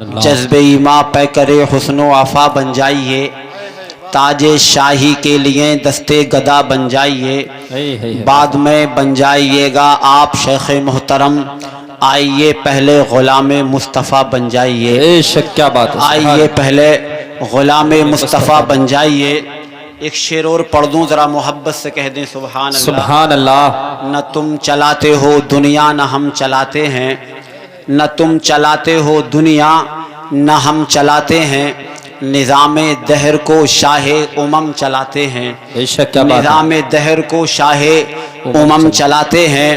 जज्बे ईमा पे करे हुस्नो आफा बन जाइए, ताजे शाही के लिए दस्ते गदा बन जाइए, बाद में बन जाइएगा आप शेख मोहतरम, आइए पहले गुलामे मुस्तफ़ा बन जाइए। क्या बात है, आइए पहले गुलामे मुस्तफ़ा बन जाइए। एक शेर और पढ़ दूं, जरा मोहब्बत से कह दें सुभान अल्लाह। सुभान अल्लाह। न तुम चलाते हो दुनिया न हम चलाते हैं, न तुम चलाते हो दुनिया न हम चलाते हैं, निज़ामे दहर को शाहे उमम चलाते हैं। निज़ामे दहर को शाहे उमम चलाते हैं।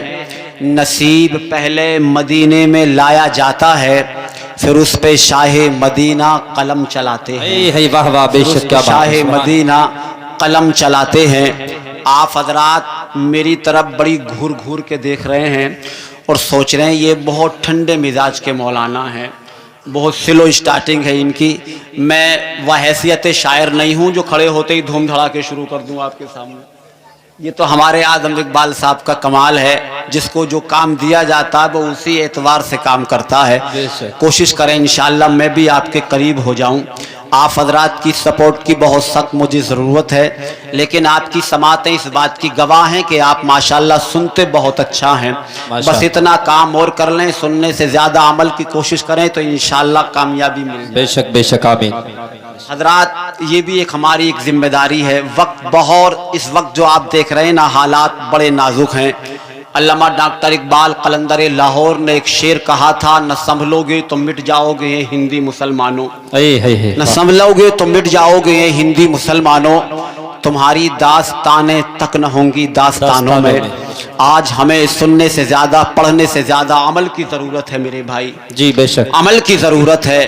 नसीब पहले मदीने में लाया जाता है, फिर उस पे शाहे मदीना कलम चलाते हैं। वाह वाह, बेशक क्या बात है। शाहे मदीना कलम चलाते हैं। आप हजरात मेरी तरफ बड़ी घूर घूर के देख रहे हैं और सोच रहे हैं ये बहुत ठंडे मिजाज के मौलाना हैं, बहुत स्लो स्टार्टिंग है इनकी। मैं वह हैसियत शायर नहीं हूँ जो खड़े होते ही धूम धड़ाके शुरू कर दूँ आपके सामने। ये तो हमारे आज़म इकबाल साहब का कमाल है, जिसको जो काम दिया जाता है वो उसी एतवार से काम करता है। कोशिश करें इंशाअल्लाह मैं भी आपके करीब हो जाऊं। आप हजरात की सपोर्ट की बहुत सख्त मुझे ज़रूरत है, लेकिन आपकी समातें इस बात की गवाह हैं कि आप माशाल्लाह सुनते बहुत अच्छा हैं। बस इतना काम और कर लें, सुनने से ज़्यादा अमल की कोशिश करें तो इंशाअल्लाह कामयाबी मिलेगी। बेशक बेशक, आमीन। हजरात ये भी एक हमारी एक जिम्मेदारी है। वक्त बहुत, इस वक्त जो आप देख रहे हैं ना, हालात बड़े नाजुक हैं। अल्लामा डॉक्टर इकबाल कलंदर लाहौर ने एक शेर कहा था, न संभलोगे तो मिट जाओगे ये हिंदी मुसलमानों, न संभलोगे तो मिट जाओगे ये हिंदी मुसलमानों, तुम्हारी दास्तानें तक न होंगी दास्तानों में। आज हमें सुनने से ज्यादा, पढ़ने से ज्यादा अमल की जरूरत है मेरे भाई। जी बेशक, अमल की जरूरत है।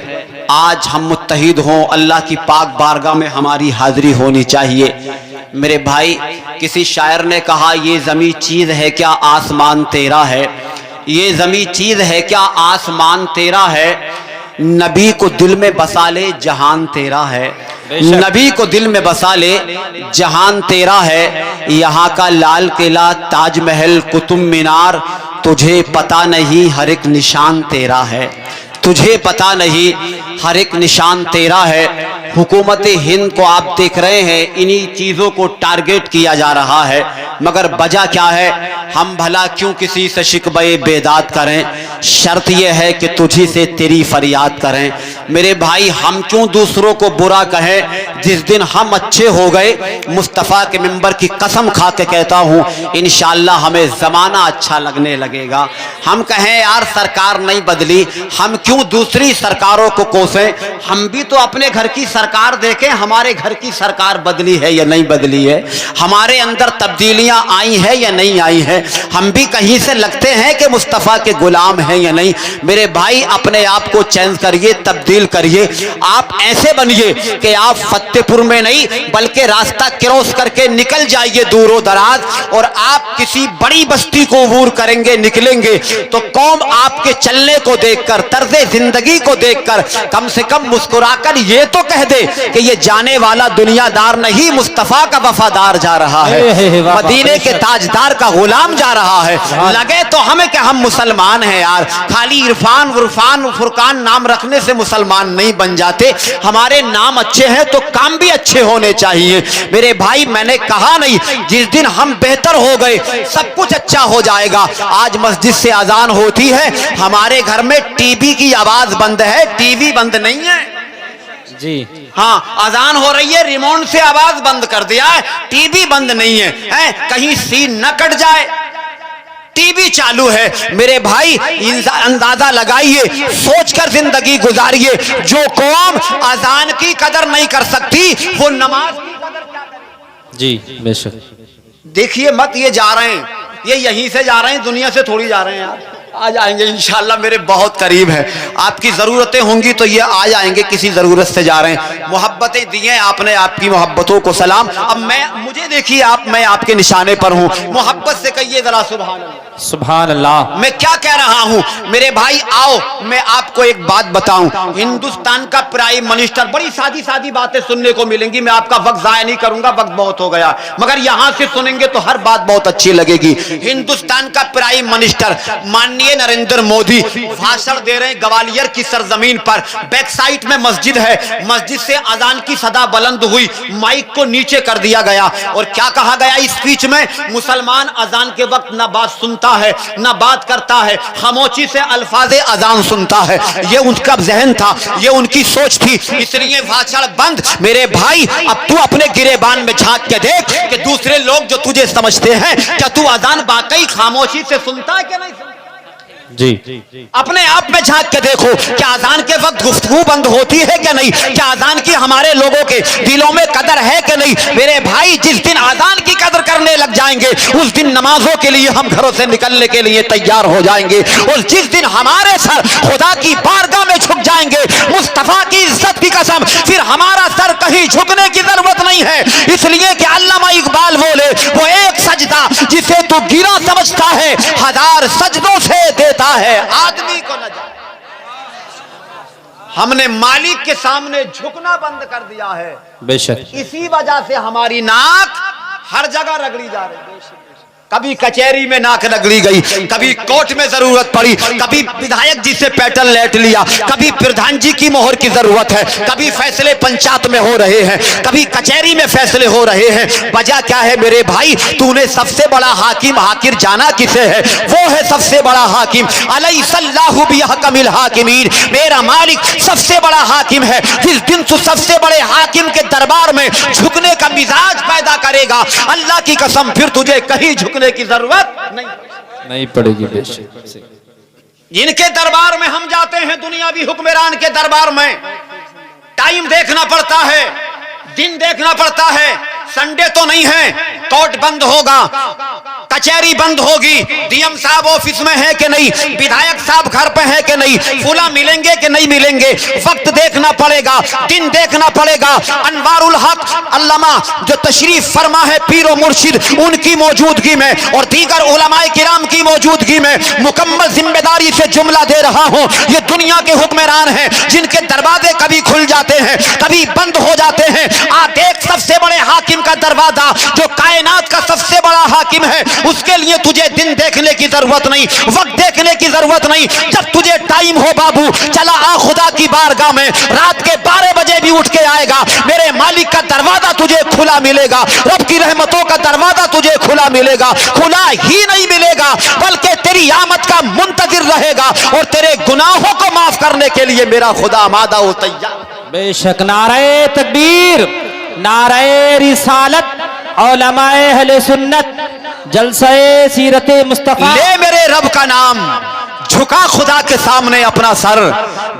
आज हम मुत्तहिद हों, अल्लाह की पाक बारगाह में हमारी हाजिरी होनी चाहिए मेरे भाई। किसी शायर ने कहा, ये ज़मीं चीज़ है क्या आसमान तेरा है, ये ज़मीं चीज़ है क्या आसमान तेरा है, नबी को दिल में बसा ले जहान तेरा है, नबी को दिल में बसा ले जहान तेरा है। यहाँ का लाल किला ताजमहल कुतुब मीनार, तुझे पता नहीं हर एक निशान तेरा है, तुझे पता नहीं हर एक निशान तेरा है। हुकूमत हिंद को आप देख रहे हैं, इन्हीं चीज़ों को टारगेट किया जा रहा है, मगर वजह क्या है? हम भला क्यों किसी से शिकवे बेदात करें? शर्त यह है कि तुझी से तेरी फरियाद करें मेरे भाई। हम क्यों दूसरों को बुरा कहें? जिस दिन हम अच्छे हो गए, मुस्तफ़ा के मिंबर की कसम खा के कहता हूँ, इंशाअल्लाह हमें ज़माना अच्छा लगने लगेगा। हम कहें यार सरकार नहीं बदली, हम क्यों दूसरी सरकारों को कोसें? हम भी तो अपने घर की सरकार देखें, हमारे घर की सरकार बदली है या नहीं बदली है, हमारे अंदर तब्दीलियां आई है या नहीं आई है, हम भी कहीं से लगते हैं कि मुस्तफ़ा के गुलाम हैं या नहीं। मेरे भाई अपने आप को चेंज करिए, तब्दील करिए। आप ऐसे बनिए कि आप फतेहपुर में नहीं बल्कि रास्ता क्रॉस करके निकल जाइए दूरों दराज, और आप किसी बड़ी बस्ती को अबूर करेंगे, निकलेंगे तो कौम आपके चलने को देखकर, तर्ज़े जिंदगी को देखकर कम से कम मुस्कुराकर ये तो कह दे कि ये जाने वाला दुनियादार नहीं, मुस्तफ़ा का वफादार जा रहा है, मदीने के ताजदार का गुलाम जा रहा है। लगे तो हमें कि हम मुसलमान हैं यार, खाली इरफान वुरफान फुरकान नाम रखने से मुसलमान नहीं बन जाते। हमारे नाम अच्छे हैं तो काम भी अच्छे होने चाहिए मेरे भाई। मैंने कहा नहीं, जिस दिन हम बेहतर हो गए सब कुछ अच्छा हो जाएगा। आज मस्जिद से अजान होती है, हमारे घर में टीवी की आवाज बंद है, टीवी बंद नहीं है जी। हाँ, अजान हो रही है, रिमोट से आवाज बंद कर दिया है, टीवी बंद नहीं है, कहीं सीन न कट जाए, टीवी चालू है। मेरे भाई अंदाजा लगाइए, सोचकर जिंदगी गुजारिए। जो कौम अजान की कदर नहीं कर सकती वो नमाज की कदर क्या करेगी? जी बेशक। देखिए मत, ये जा रहे हैं, ये यहीं से जा रहे हैं, दुनिया से थोड़ी जा रहे हैं यार। आ जाएंगे इंशाअल्लाह, मेरे बहुत करीब है। आपकी ज़रूरतें होंगी तो ये आ जाएंगे, किसी ज़रूरत से जा रहे हैं। मोहब्बतें दी हैं आपने, आपकी मोहब्बतों को सलाम। अब मुझे देखिए आप, मैं आपके निशाने पर हूँ, मोहब्बत से कहिए ज़रा सुभान अल्लाह। सुभान अल्लाह। मैं क्या कह रहा हूं मेरे भाई, आओ मैं आपको एक बात बताऊं। हिंदुस्तान का प्राइम मिनिस्टर, बड़ी सादी सादी बातें सुनने को मिलेंगी, मैं आपका वक्त जाया नहीं करूंगा, वक्त बहुत हो गया, मगर यहां से सुनेंगे तो हर बात बहुत अच्छी लगेगी। हिंदुस्तान का प्राइम मिनिस्टर माननीय नरेंद्र मोदी भाषण दे रहे हैं ग्वालियर की सरजमीन पर। बैक साइड में मस्जिद है, मस्जिद से अजान की सदा बुलंद हुई, माइक को नीचे कर दिया गया और क्या कहा गया इस स्पीच में, मुसलमान अजान के वक्त ना बात सुनता है ना बात करता है, खामोशी से अल्फाज़े अजान सुनता है। ये उनका जहन था, ये उनकी सोच थी, इसलिए भाषण बंद। मेरे भाई अब तू अपने गिरेबान में झांक के देख कि दूसरे लोग जो तुझे समझते हैं, क्या तू अजान वाकई खामोशी से सुनता है कि नहीं सुनता? जी, अपने आप में झांक के देखो, क्या अजान के वक्त गुफ्तगू बंद होती है कि नहीं? क्या अजान की हमारे लोगों के दिलों में कदर है कि नहीं? मेरे भाई जिस दिन अजान की कदर करने लग जाएंगे उस दिन नमाजों के लिए हम घरों से निकलने के लिए तैयार हो जाएंगे, और जिस दिन हमारे सर खुदा की बारगाह में झुक जाएंगे, मुस्तफा की इज्जत की कसम, फिर हमारा सर कहीं झुकने की जरूरत नहीं है। इसलिए कि अल्लामा इकबाल बोले, वो एक सजदा जिसे तू गिरा समझता है, हजार सजदों से देता है आदमी को नजर। हमने मालिक के सामने झुकना बंद कर दिया है, बेशक। इसी वजह से हमारी नाक हर जगह रगड़ी जा रही है। कभी कचहरी में नाक रगड़ी गई, कभी कोर्ट में जरूरत पड़ी, कभी विधायक जी से पैटर्न लेट लिया, कभी प्रधान जी की मोहर की जरूरत है, कभी फैसले पंचायत में हो रहे हैं, कभी कचहरी में फैसले हो रहे हैं। वजह क्या है मेरे भाई? तूने सबसे बड़ा हाकिम हाकिर जाना किसे है? वो है सबसे बड़ा हाकिम, अलैहिस्सलाहु बिहकमिल हाकिमीन। मेरा मालिक सबसे बड़ा हाकिम है। जिस दिन तू सबसे बड़े हाकिम के दरबार में झुकने का मिजाज पैदा करेगा, अल्लाह की कसम फिर तुझे कहीं झुकने की जरूरत नहीं पड़ेगी। बेशक। इनके दरबार में हम जाते हैं, दुनियावी हुक्मरान के दरबार में टाइम देखना पड़ता है, दिन देखना पड़ता है। संडे तो नहीं है, कोर्ट बंद होगा, कचहरी बंद होगी, डीएम साहब ऑफिस में है कि नहीं, विधायक साहब घर पे है कि नहीं, फूला मिलेंगे कि नहीं मिलेंगे, वक्त देखना पड़ेगा, दिन देखना पड़ेगा। अनवारुल हक अल्लामा जो तशरीफ फरमा है पीरो मुर्शिद, उनकी मौजूदगी में और दीगर उलमाए किराम की मौजूदगी में मुकम्मल जिम्मेदारी से जुमला दे रहा हूं। ये दुनिया के हुक्मरान हैं जिनके दरवाजे कभी खुल जाते हैं, कभी बंद हो जाते हैं। आप देख सबसे बड़े हाकिम का दरवाजा जो कायनात का सबसे बड़ा हाकिम है, उसके लिए तुझे दिन देखने की जरूरत नहीं, वक्त देखने की जरूरत नहीं। जब तुझे टाइम हो बाबू, चला आ खुदा की बारगाह में, रात के 12 बजे भी उठ के आएगा, मेरे मालिक का दरवाजा तुझे खुला मिलेगा, रब की रहमतों का दरवाजा तुझे खुला मिलेगा। खुला ही नहीं मिलेगा बल्कि तेरी आमद का मुंतजिर रहेगा और तेरे गुनाहों को माफ करने के लिए मेरा खुदा आमादा हो तैयार। बेशक। नारे तकबीर, नारे रिसालत, उलमाए अहले सुन्नत, जलसे सीरते मुस्तफा। ले मेरे रब का नाम, झुका खुदा के सामने अपना सर,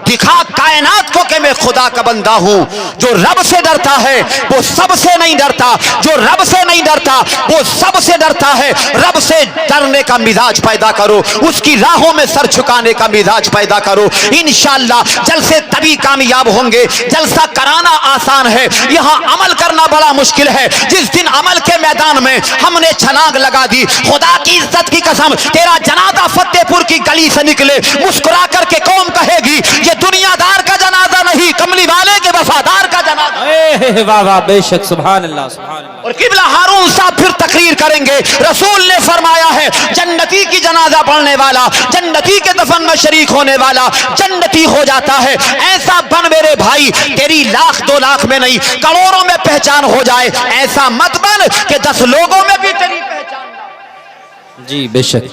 दिखा कायनात को कि मैं खुदा का बंदा हूं। जो रब से डरता है वो सबसे नहीं डरता, जो रब से नहीं डरता वो सबसे डरता है। रब से डरने का मिजाज पैदा करो, उसकी राहों में सर झुकाने का मिजाज पैदा करो, इंशाअल्लाह जलसे तभी कामयाब होंगे। जलसा कराना आसान है, यहाँ अमल करना बड़ा मुश्किल है। जिस दिन अमल के मैदान में हमने छलांग लगा दी, खुदा की इज्जत की कसम, तेरा जनाजा फतेहपुर की गली से निकले, मुस्कुरा करके कौम कहेगी ये दुनियादार का जनाजा नहीं, कमली वाले के वफादार का जनाजा। वाह वाह, बेशक। सुभान अल्लाह, सुभान अल्लाह। और किबला हारून साहब फिर तकरीर करेंगे, रसूल ने फरमाया है जन्नती की जनाजा पढ़ने वाला, जन्नती के दफन में शरीक होने वाला जन्नती हो जाता है। ऐसा बन मेरे भाई, तेरी लाख 2 लाख में नहीं करोड़ों में पहचान हो जाए। ऐसा मत बन कि 10 लोगों में भी तेरी पहचान। जी बेशक।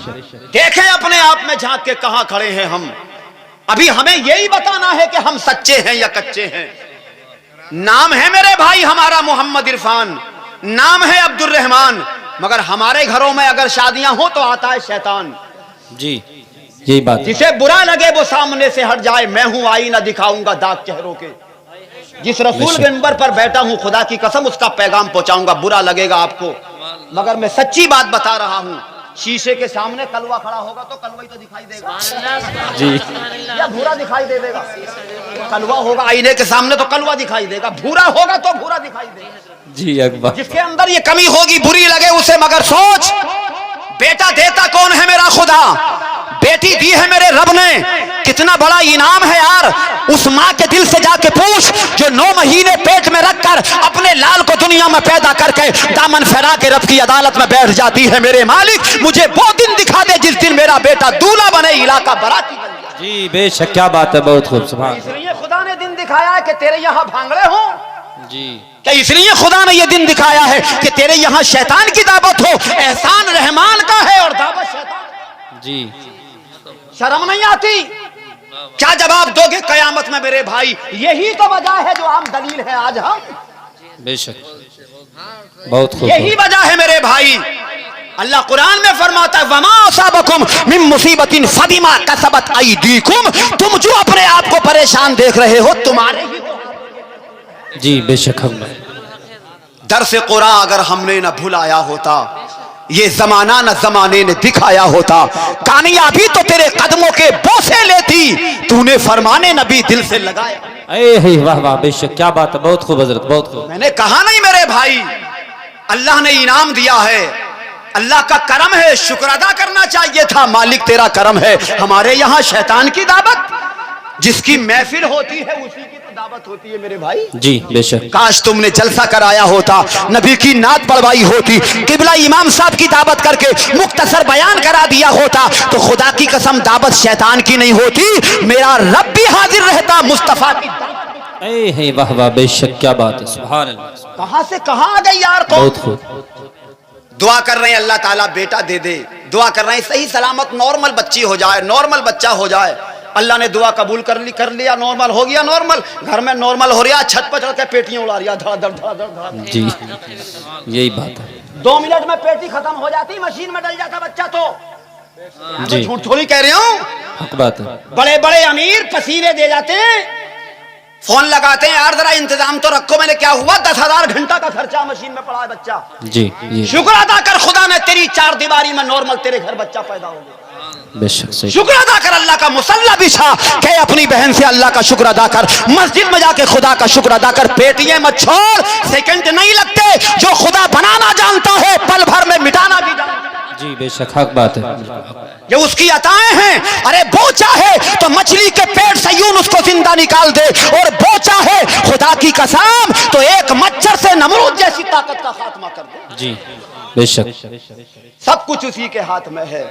देखें अपने आप में झांक के कहां खड़े हैं हम। अभी हमें यही बताना है कि हम सच्चे हैं या कच्चे हैं। नाम है मेरे भाई हमारा मोहम्मद इरफान, नाम है अब्दुल रहमान, मगर हमारे घरों में अगर शादियां हो तो आता है शैतान। जी, यही बात। जिसे बुरा लगे वो सामने से हट जाए। मैं हूं आईना दिखाऊंगा दाग चेहरों के। जिस रसूल मिंबर पर बैठा हूं, खुदा की कसम उसका पैगाम पहुंचाऊंगा। बुरा लगेगा आपको, मगर मैं सच्ची बात बता रहा हूं। शीशे के सामने कलवा खड़ा होगा तो कलवा ही तो दिखाई देगा जी, या भूरा दिखाई देगा? कलवा होगा आईने के सामने तो कलवा दिखाई देगा, भूरा होगा तो भूरा दिखाई देगा। जी अकबर। जिसके अंदर ये कमी होगी बुरी लगे उसे, मगर सोच बेटा देता कौन है? मेरा खुदा। बेटी दी है मेरे रब ने, कितना बड़ा इनाम है यार। उस माँ के दिल से जाके पूछ जो 9 महीने पेट में रखकर अपने लाल को दुनिया में पैदा करके दामन फहरा के रब की अदालत में बैठ जाती है। मेरे मालिक मुझे वो दिन दिखा दे जिस दिन मेरा बेटा दूल्हा बने, इलाका बराती बन जाए। जी बेशक, क्या बात है, बहुत खूब। सुभान। इसलिए खुदा ने दिन दिखाया है कि तेरे यहाँ भांगड़े हो जी। क्या इसलिए खुदा ने ये दिन दिखाया है कि तेरे यहाँ शैतान की दावत हो? एहसान रहमान का है और दावत शैतान। जी। शर्म नहीं आती? क्या जवाब दोगे कयामत में मेरे भाई? यही तो वजह है जो आम दलील है आज हम। बेशक, बहुत खूब। यही वजह है मेरे भाई। अल्लाह कुरान में फरमाता है वमा असाबकुम मिन मुसीबतिन फबिमा कसबत अयदीकुम। तुम जो अपने आप को परेशान देख रहे हो तुम्हारे ही जी बेशक। हम दरसे कुरान अगर हमने न भुलाया होता, ये जमाना न जमाने ने दिखाया होता, कामयाबी तो तेरे कदमों के बोसे लेती, तूने फरमाने नबी दिल से लगाया। वाह वाह, बेशक, क्या बात है, बहुत खूब हजरत, बहुत खूब। मैंने कहा नहीं मेरे भाई, अल्लाह ने इनाम दिया है, अल्लाह का करम है, शुक्र अदा करना चाहिए था। मालिक तेरा करम है। हमारे यहाँ शैतान की दावत, जिसकी महफिल होती है उसी की तो दावत होती है मेरे भाई। जी बेशक। काश तुमने जलसा कराया होता, नबी की नात पढ़वाई होती, किबला इमाम साहब की दावत करके मुख्तसर बयान करा दिया होता, तो खुदा की कसम दावत शैतान की नहीं होती, मेरा रब भी हाजिर रहता मुस्तफा की। वाह वाह, बेशक, क्या बात है, सुभान अल्लाह। कहां से कहां आ गई यार। बहुत खूब। दुआ कर रहे हैं अल्लाह ताला बेटा दे दे, दुआ कर रहे हैं सही सलामत नॉर्मल बच्ची हो जाए, नॉर्मल बच्चा हो जाए। अल्लाह ने दुआ कबूल कर लिया, नॉर्मल हो गया, नॉर्मल घर में नॉर्मल हो रहा, छत पर चढ़ के पेटियां उड़ा रहा, धड़ धड़ धड़ धड़। जी यही बात है। 2 मिनट में पेटी खत्म हो जाती, मशीन में डल जाता बच्चा। तो जी झूठ थोड़ी कह रहे हूं, हक बात है। बड़े बड़े अमीर पसीने दे जाते हैं, फोन लगाते हैं यार जरा इंतजाम तो रखो। मैंने क्या हुआ, 10,000 घंटा का खर्चा मशीन में पड़ा है बच्चा। जी शुक्र अदा कर खुदा ने तेरी 4 दीवारी में नॉर्मल तेरे घर बच्चा पैदा हो गया। बेशक सही। शुक्र अदा कर, अल्लाह का मुसल्ला बिछा के अपनी बहन से अल्लाह का शुक्र अदा कर, मस्जिद में जाके खुदा का शुक्र अदा कर। पेटियां मत छोड़, सेकंड नहीं लगते। जो खुदा बनाना जानता है पल भर में मिटाना भी जानता है। जी बेशक, हक बात है। ये उसकी अताएं हैं। अरे वो चाहे तो मछली के पेट से यूं उसको जिंदा निकाल दे, और वो चाहे खुदा की कसम तो एक मच्छर से नमरूद जैसी ताकत का खात्मा कर दे। जी बेशक। सब कुछ उसी के हाथ में है।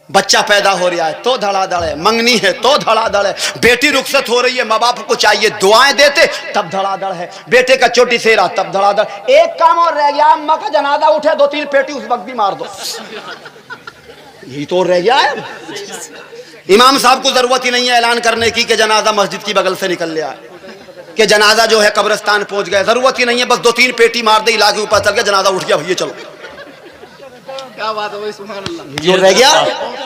बच्चा पैदा हो रहा है तो धड़ाधड़ है, मंगनी है तो धड़ाधड़ है, बेटी रुखसत हो रही है, माँ बाप को चाहिए दुआएं देते तब धड़ाधड़ है, बेटे का चोटी सेरा तब धड़ाधड़। एक काम और रह गया, अम्मा का जनाजा उठे 2-3 पेटी उस वक्त भी मार दो, यही तो रह गया है। इमाम साहब को जरूरत ही नहीं है ऐलान करने की कि जनाजा मस्जिद की बगल से निकल लिया कि जनाजा जो है कब्रिस्तान पहुंच गया, जरूरत ही नहीं है। बस 2-3 पेटी मार दे, इलाके ऊपर चल गया, जनाजा उठ गया, भैया चलो। क्या बात है भाई, सुभान अल्लाह। जो रह गया,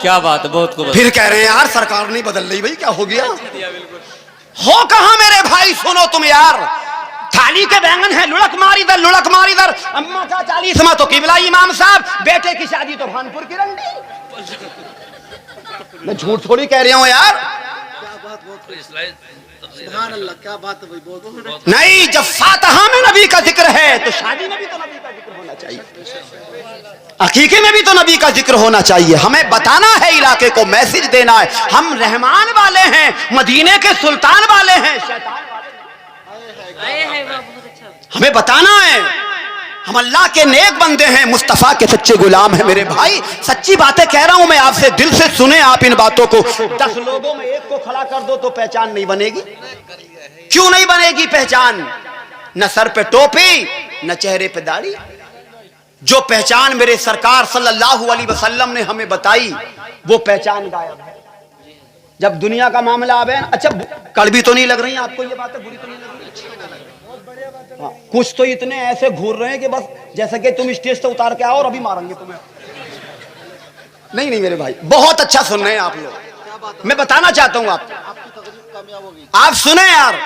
क्या बात है, बहुत खूब। फिर कह रहे हैं यार सरकार नहीं बदल रही, भाई क्या हो गया? हो कहां मेरे भाई, सुनो तुम यार, थाली के बैंगन है, लुढ़क मारी दर, लुढ़क मारी दर। अम्मा का 40वां तो किबला इमाम साहब, बेटे की शादी तो भानपुर की रंडी। मैं झूठ थोड़ी कह रहा हूं यार। क्या बात, बहुत सुभान अल्लाह, क्या बात है भाई, बहुत। नहीं, जब फातिहा में नबी का जिक्र है तो शादी में भी तो नबी का जिक्र होना चाहिए, अकीके में भी तो नबी का जिक्र होना चाहिए। हमें बताना है, इलाके को मैसेज देना है, हम रहमान वाले हैं, मदीने के सुल्तान वाले हैं, शैतान हमें बताना है। हम अल्लाह के नेक बंदे हैं, मुस्तफा के सच्चे गुलाम हैं मेरे भाई। सच्ची बातें कह रहा हूं मैं आपसे, दिल से सुने आप इन बातों को। 10 लोगों में एक को खड़ा कर दो तो पहचान नहीं बनेगी। क्यों नहीं बनेगी पहचान? न सर पे टोपी, न चेहरे पे दाढ़ी। जो पहचान मेरे सरकार सल्लल्लाहु अलैहि वसल्लम ने हमें बताई, वो पहचान गायब है। जब दुनिया का मामला आवे, अच्छा कड़वी तो नहीं लग रही आपको ये बातें, बुरी तो नहीं लग रही? हाँ, कुछ तो इतने ऐसे घूर रहे हैं कि बस जैसे कि तुम स्टेज से उतार के आओ और अभी मारेंगे तुम्हें। नहीं मेरे भाई, बहुत अच्छा सुन रहे हैं आप लोग। मैं बताना चाहता हूं आपको, आप सुने यार,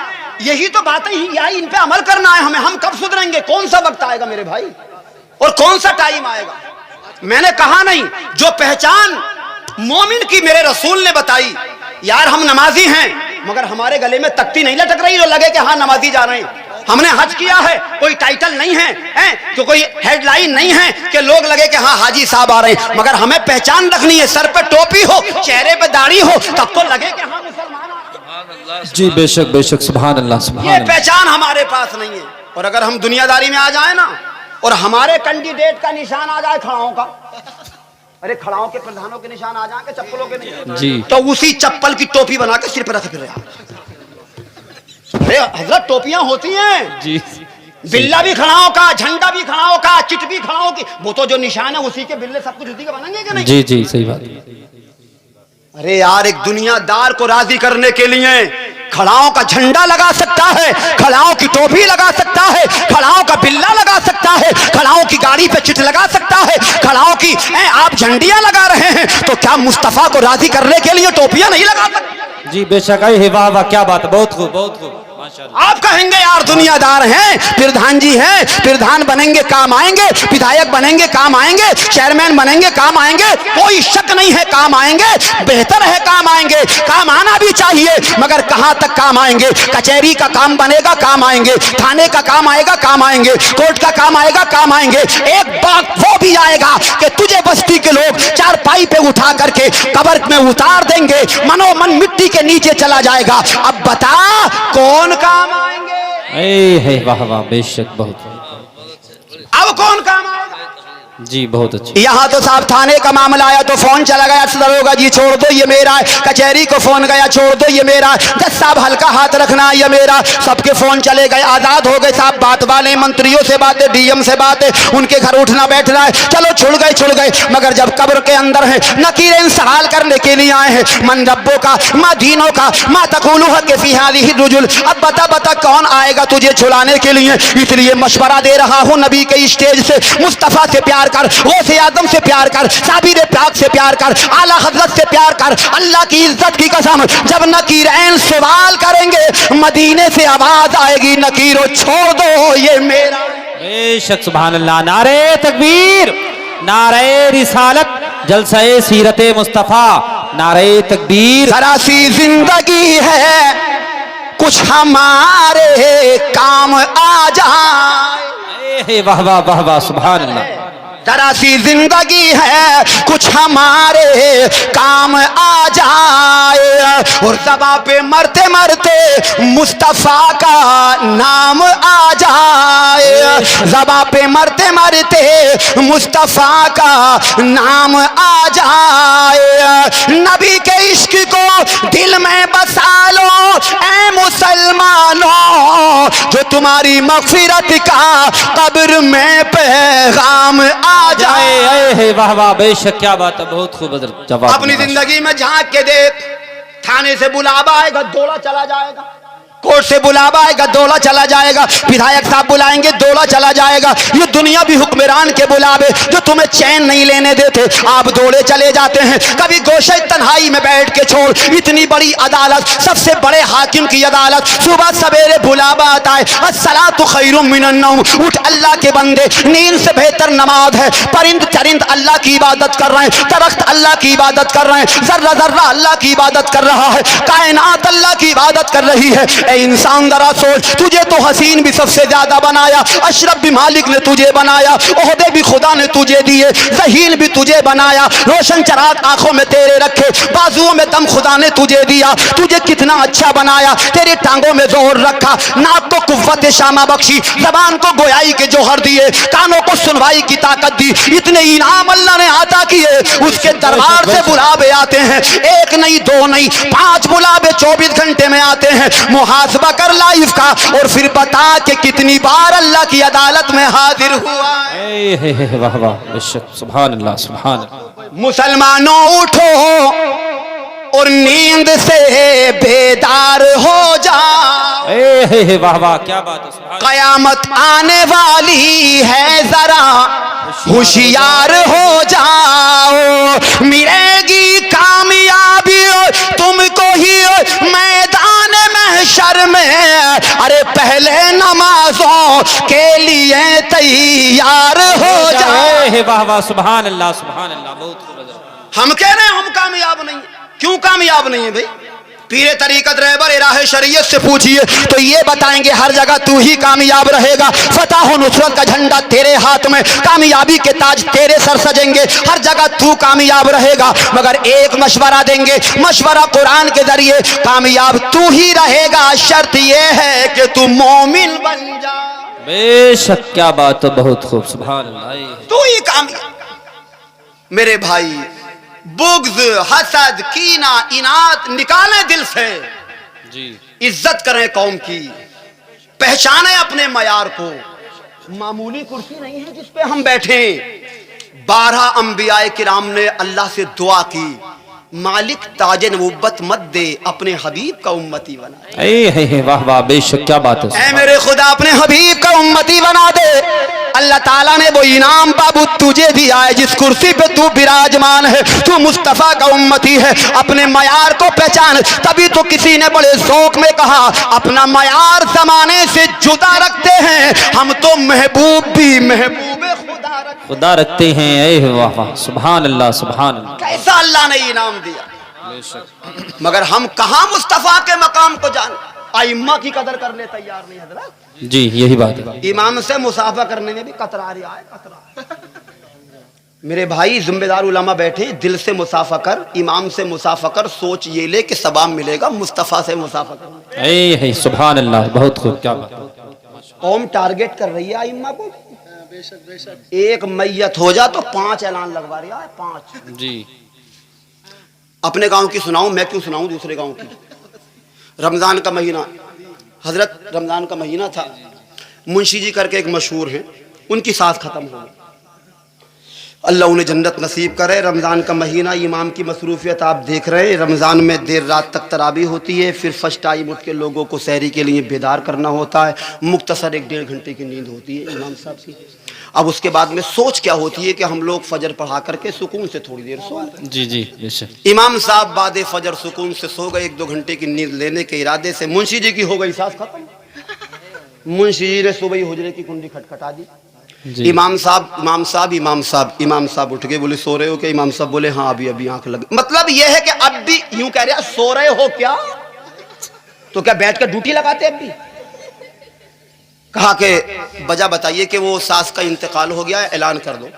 यही तो बातें ही यही, इन पे अमल करना है हमें। हम कब सुधरेंगे? कौन सा वक्त आएगा मेरे भाई, और कौन सा टाइम आएगा? मैंने कहा नहीं, जो पहचान मोमिन की मेरे रसूल ने बताई। यार हम नमाजी हैं, मगर हमारे गले में तख्ती नहीं लटक रही जो लगे कि हाँ नमाजी जा रहे हैं। हमने हज किया है, कोई टाइटल नहीं है, तो कोई हेडलाइन नहीं है कि लोग लगे कि हाँ हाजी साहब आ रहे हैं, मगर हमें पहचान रखनी है। सर पे टोपी हो, चेहरे पे दाढ़ी हो, तब तो लगे कि हाँ मुसलमान आ रहे। जी बेशक बेशक, सुभान अल्लाह सुभान ये अल्लाह। पहचान हमारे पास नहीं है। और अगर हम दुनियादारी में आ जाए ना और हमारे कैंडिडेट का निशान आ जाए खड़ाओं का, अरे खड़ाओं के प्रधानों के निशान आ जाए, चप्पलों के नहीं, जी तो उसी चप्पल की टोपी बना के सिर पर रख फिर रहे। अरे हजरत टोपियां होती हैं जी, बिल्ला भी खड़ाओं का, झंडा भी खड़ाओं का, चिट भी खड़ाओं की, वो तो जो निशान है उसी के बिल्ले सब कुछ उसी के बनेंगे कि नहीं? जी जी सही बात। अरे यार, एक दुनियादार को राजी करने के लिए खड़ाओं का झंडा लगा सकता है, खड़ाओं की टोपी लगा सकता है, खड़ाओं का बिल्ला लगा सकता है, खड़ाओं की गाड़ी पे चिट लगा सकता है, खड़ाओं की आप झंडियां लगा रहे हैं, तो क्या मुस्तफा को राजी करने के लिए टोपियां नहीं लगा सकते? जी बेशक, अरे वाह वाह, क्या बात है, बहुत खूब बहुत खूब, माशाअल्लाह। आप कहेंगे यार दुनियादार हैं, प्रधान जी हैं, प्रधान बनेंगे काम आएंगे, विधायक बनेंगे काम आएंगे, चेयरमैन बनेंगे काम आएंगे, कोई शक नहीं है काम आएंगे, बेहतर है काम आएंगे, काम आना भी चाहिए, मगर कहां तक काम आएंगे? कचहरी का काम बनेगा काम आएंगे, थाने का काम आएगा काम आएंगे, कोर्ट का काम आएगा काम आएंगे। एक बात वो भी आएगा कि तुझे बस्ती के लोग चारपाई पे उठा करके कब्र में उतार देंगे, मनोमन मिट्टी के नीचे चला जाएगा। अब बता कौन काम आएंगे? है वाह वाह, बेशक बहुत। अब कौन काम आएगा? जी बहुत अच्छी। यहाँ तो साहब थाने का मामला आया तो फोन चला गया, दरोगा जी छोड़ दो ये मेरा है, कचहरी को फोन गया छोड़ दो ये मेरा है, जज साहब हल्का हाथ रखना ये मेरा, सबके फोन चले गए, आजाद हो गए साहब, बात वाले मंत्रियों से बातें, डीएम से बातें, उनके घर उठना बैठना है, चलो छुड़ गए। मगर जब कब्र के अंदर है, नकीरें सवाल करने के लिए आए हैं, मन रब्बों का, माँ दीनों का, माँ तकुलुहा के फी हाज़िही रुजुल, अब बता कौन आएगा तुझे छुड़ाने के लिए? इसलिए मशवरा दे रहा हूँ नबी के स्टेज से, मुस्तफा से प्यार कर, गौसे आदम से प्यार कर, साबिर पाक से प्यार कर, आला हजरत से प्यार कर। अल्लाह की इज्जत की कसम, जब नकीरैन सवाल करेंगे मदीने से आवाज आएगी, नकीरो छोड़ दो ये मेरा। बेशक सुभान अल्लाह। नारे तकबीर, नारे रिसालत, जलसे सीरते मुस्तफा, नारे तकबीर। जरा सी जिंदगी है कुछ हमारे काम आ जाए, वाह वाह वाह वाह, सुभान अल्लाह। जरा सी जिंदगी है कुछ हमारे काम आ जाए, और ज़बां पे मरते मरते मुस्तफा का नाम आ जाए, ज़बां पे मरते मरते मुस्तफा का नाम आ जाए। नबी के इश्क को दिल में बसा लो ऐ मुसलमानों, जो तुम्हारी मग़फ़िरत का कब्र में पैगाम आ जाए। वाह वाह, बेशक क्या बात है, बहुत खूब जवाब। अपनी जिंदगी में झांक के देख, थाने से बुलावा आएगा दौड़ा चला जाएगा, कोर्ट से बुलावा आएगा दौड़ा चला जाएगा, विधायक साहब बुलाएंगे दौड़ा चला जाएगा। ये दुनिया भी हुक्मरान के बुलावे जो तुम्हें चैन नहीं लेने देते, आप दौड़े चले जाते हैं। कभी गोशे तन्हाई में बैठ के छोड़, इतनी बड़ी अदालत, सबसे बड़े हाकिम की अदालत, सुबह सवेरे बुलावा आता है, अस्सलातु खैरुम मिनन नौम, उठ अल्लाह के बंदे, नींद से बेहतर नमाज है। परिंद चरिंद अल्लाह की इबादत कर रहे हैं, दरख्त अल्लाह की इबादत कर रहे हैं, जर्रा जर्रा अल्लाह की इबादत कर रहा है, कायनात अल्लाह की इबादत कर रही है। इंसान जरा सोच, तुझे तो हसीन भी सबसे ज्यादा बनाया, अशरफ भी मालिक ने तुझे बनाया, ओहदे भी खुदा ने तुझे दिए, ज़हीन भी तुझे बनाया, रोशन चराग आंखों में तेरे रखे, बाजुओं में दम खुदा ने तुझे दिया, तुझे कितना अच्छा बनाया, तेरे टांगों में जोर रखा, नाक को कुव्वत शामा बख्शी, जबान को गोयाई के जोहर दिए, कानों को सुनवाई की ताकत दी, इतने इनाम अल्लाह ने अता किए। उसके दरबार से बुलावे आते हैं, एक नहीं दो नहीं 5 बुलावे 24 घंटे में आते हैं। मुहासबा कर लाइफ का और फिर बता कि कितनी बार अल्लाह की अदालत में हाजिर हुआ। वाह वाह, बेशक सुभान अल्लाह सुभान अल्लाह। मुसलमानों उठो और नींद से बेदार हो जाओ, वाह वाह क्या बात है। कयामत आने वाली है, जरा होशियार हो जाओ, मिलेगी कामयाबी तुमको ही मैदान महशर में, अरे पहले नमाजों के लिए तैयार हो जाओ। वाह वाह सुभान अल्लाह सुभान अल्लाह, बहुत खूब। हम कह रहे हैं हम कामयाब नहीं, क्यों कामयाब नहीं है भाई? पीरे तरीकत रहबर राह शरीयत से पूछिए तो ये बताएंगे हर जगह तू ही कामयाब रहेगा। फतह और नुसरत का झंडा तेरे हाथ में, कामयाबी के ताज तेरे सर सजेंगे, हर जगह तू कामयाब रहेगा। मगर एक मशवरा देंगे, मशवरा कुरान के जरिए, कामयाब तू ही रहेगा, शर्त ये है कि तू मोमिन बन जा। बेशक, क्या बात है, बहुत खूब, सुभान अल्लाह। तू ही कामयाब। मेरे भाई, बुग़्ज़, हसद, कीना, इनात निकालें दिल से जी। इज्जत करें कौम की, पहचाने अपने मयार को। मामूली कुर्सी नहीं है जिस पे हम बैठे। 12 अंबियाए किराम ने अल्लाह से दुआ की, मालिक ताज नबुव्वत मत दे, अपने हबीब का उम्मती बना। वाह वाह, बेशक, क्या बात है। ऐ मेरे खुदा अपने हबीब का उम्मती बना दे। अल्लाह ताला ने वो इनाम बाबू तुझे दिया है, जिस कुर्सी पे तू विराजमान है, तू मुस्तफा का उम्मती है। अपने मयार को पहचान। तभी तो किसी ने बड़े शौक में कहा, अपना मयार जमाने से जुदा रखते हैं हम, तो महबूब भी महबूबे खुदा रखते हैं। वाह वाह, सुभान अल्लाह, सुभान अल्लाह। कैसा अल्लाह ने इनाम दिया। मगर हम कहां मुस्तफा के मकाम को जान, आइम्मा की कदर करने तैयार नहीं हजरत। जी, यही बात है। इमाम से मुसाफा करने में भी कतरा रहा है, कतरा। मेरे भाई, जिम्मेदार उलमा बैठे, दिल से मुसाफा कर, इमाम से मुसाफा कर, सोच ये ले कि सवाब मिलेगा मुस्तफा से मुसाफा कर। सुभान अल्लाह, बहुत खूब, क्या बात। कौम टारगेट कर रही है आइम्मा को। बेशक बेशक। एक मैयत हो जा तो 5 ऐलान लगवा रहा है, 5 जी। अपने गांव की सुनाऊं, मैं क्यों सुनाऊं दूसरे गांव की। रमजान का महीना, हजरत रमजान का महीना था। मुंशी जी करके एक मशहूर हैं, उनकी सांस खत्म हो गई। अल्लाह उन्हें जन्नत नसीब करे। रमज़ान का महीना, इमाम की मसरूफियत आप देख रहे हैं। रमज़ान में देर रात तक तरावी होती है, फिर फर्स्ट टाइम उठ के लोगों को सहरी के लिए बेदार करना होता है। मुख्तसर 1-1.5 घंटे की नींद होती है इमाम साहब की। अब उसके बाद में सोच क्या होती है कि हम लोग फजर पढ़ा करके सुकून से थोड़ी देर सो लें। जी जी बेशक। इमाम साहब बाद फजर सुकून से सो गए। 1-2 घंटे की नींद लेने के इरादे से मुंशी जी की हो गई सांस खत्म। मुंशी जी ने सुबह ही हुजरे की कुंडी खटखटा दी। इमाम साहब उठ के बोले, सो रहे हो क्या? इमाम साहब बोले, हाँ अभी अभी आंख लगी। मतलब यह है कि अब भी यूं कह रहे, सो रहे हो क्या? तो क्या बैठ कर ड्यूटी लगाते? अब भी कहा कि वजह बताइए कि वो सास का इंतकाल हो गया है, ऐलान कर दो।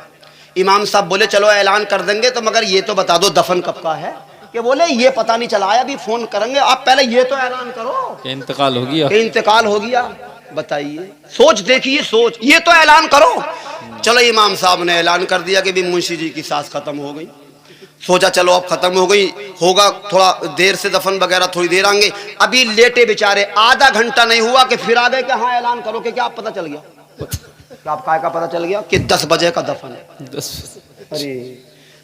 इमाम साहब बोले, चलो ऐलान कर देंगे, तो मगर ये तो बता दो दफन कब का है? कि बोले ये पता नहीं चला है, अभी फोन करेंगे, आप पहले ये तो ऐलान करो कि इंतकाल हो गया। इंतकाल हो गया। बताइए, सोच देखिए, सोच, ये तो ऐलान करो। चलो इमाम साहब ने ऐलान कर दिया कि भी मुंशी जी की सांस खत्म हो गई। सोचा चलो अब खत्म हो गई, होगा थोड़ा देर से दफन वगैरह, थोड़ी देर आएंगे। अभी लेटे बेचारे, आधा घंटा नहीं हुआ कि फिर आ गए कि हाँ ऐलान करो। कि क्या आप पता चल गया? क्या आप काय का पता चल गया कि 10 बजे का दफन है?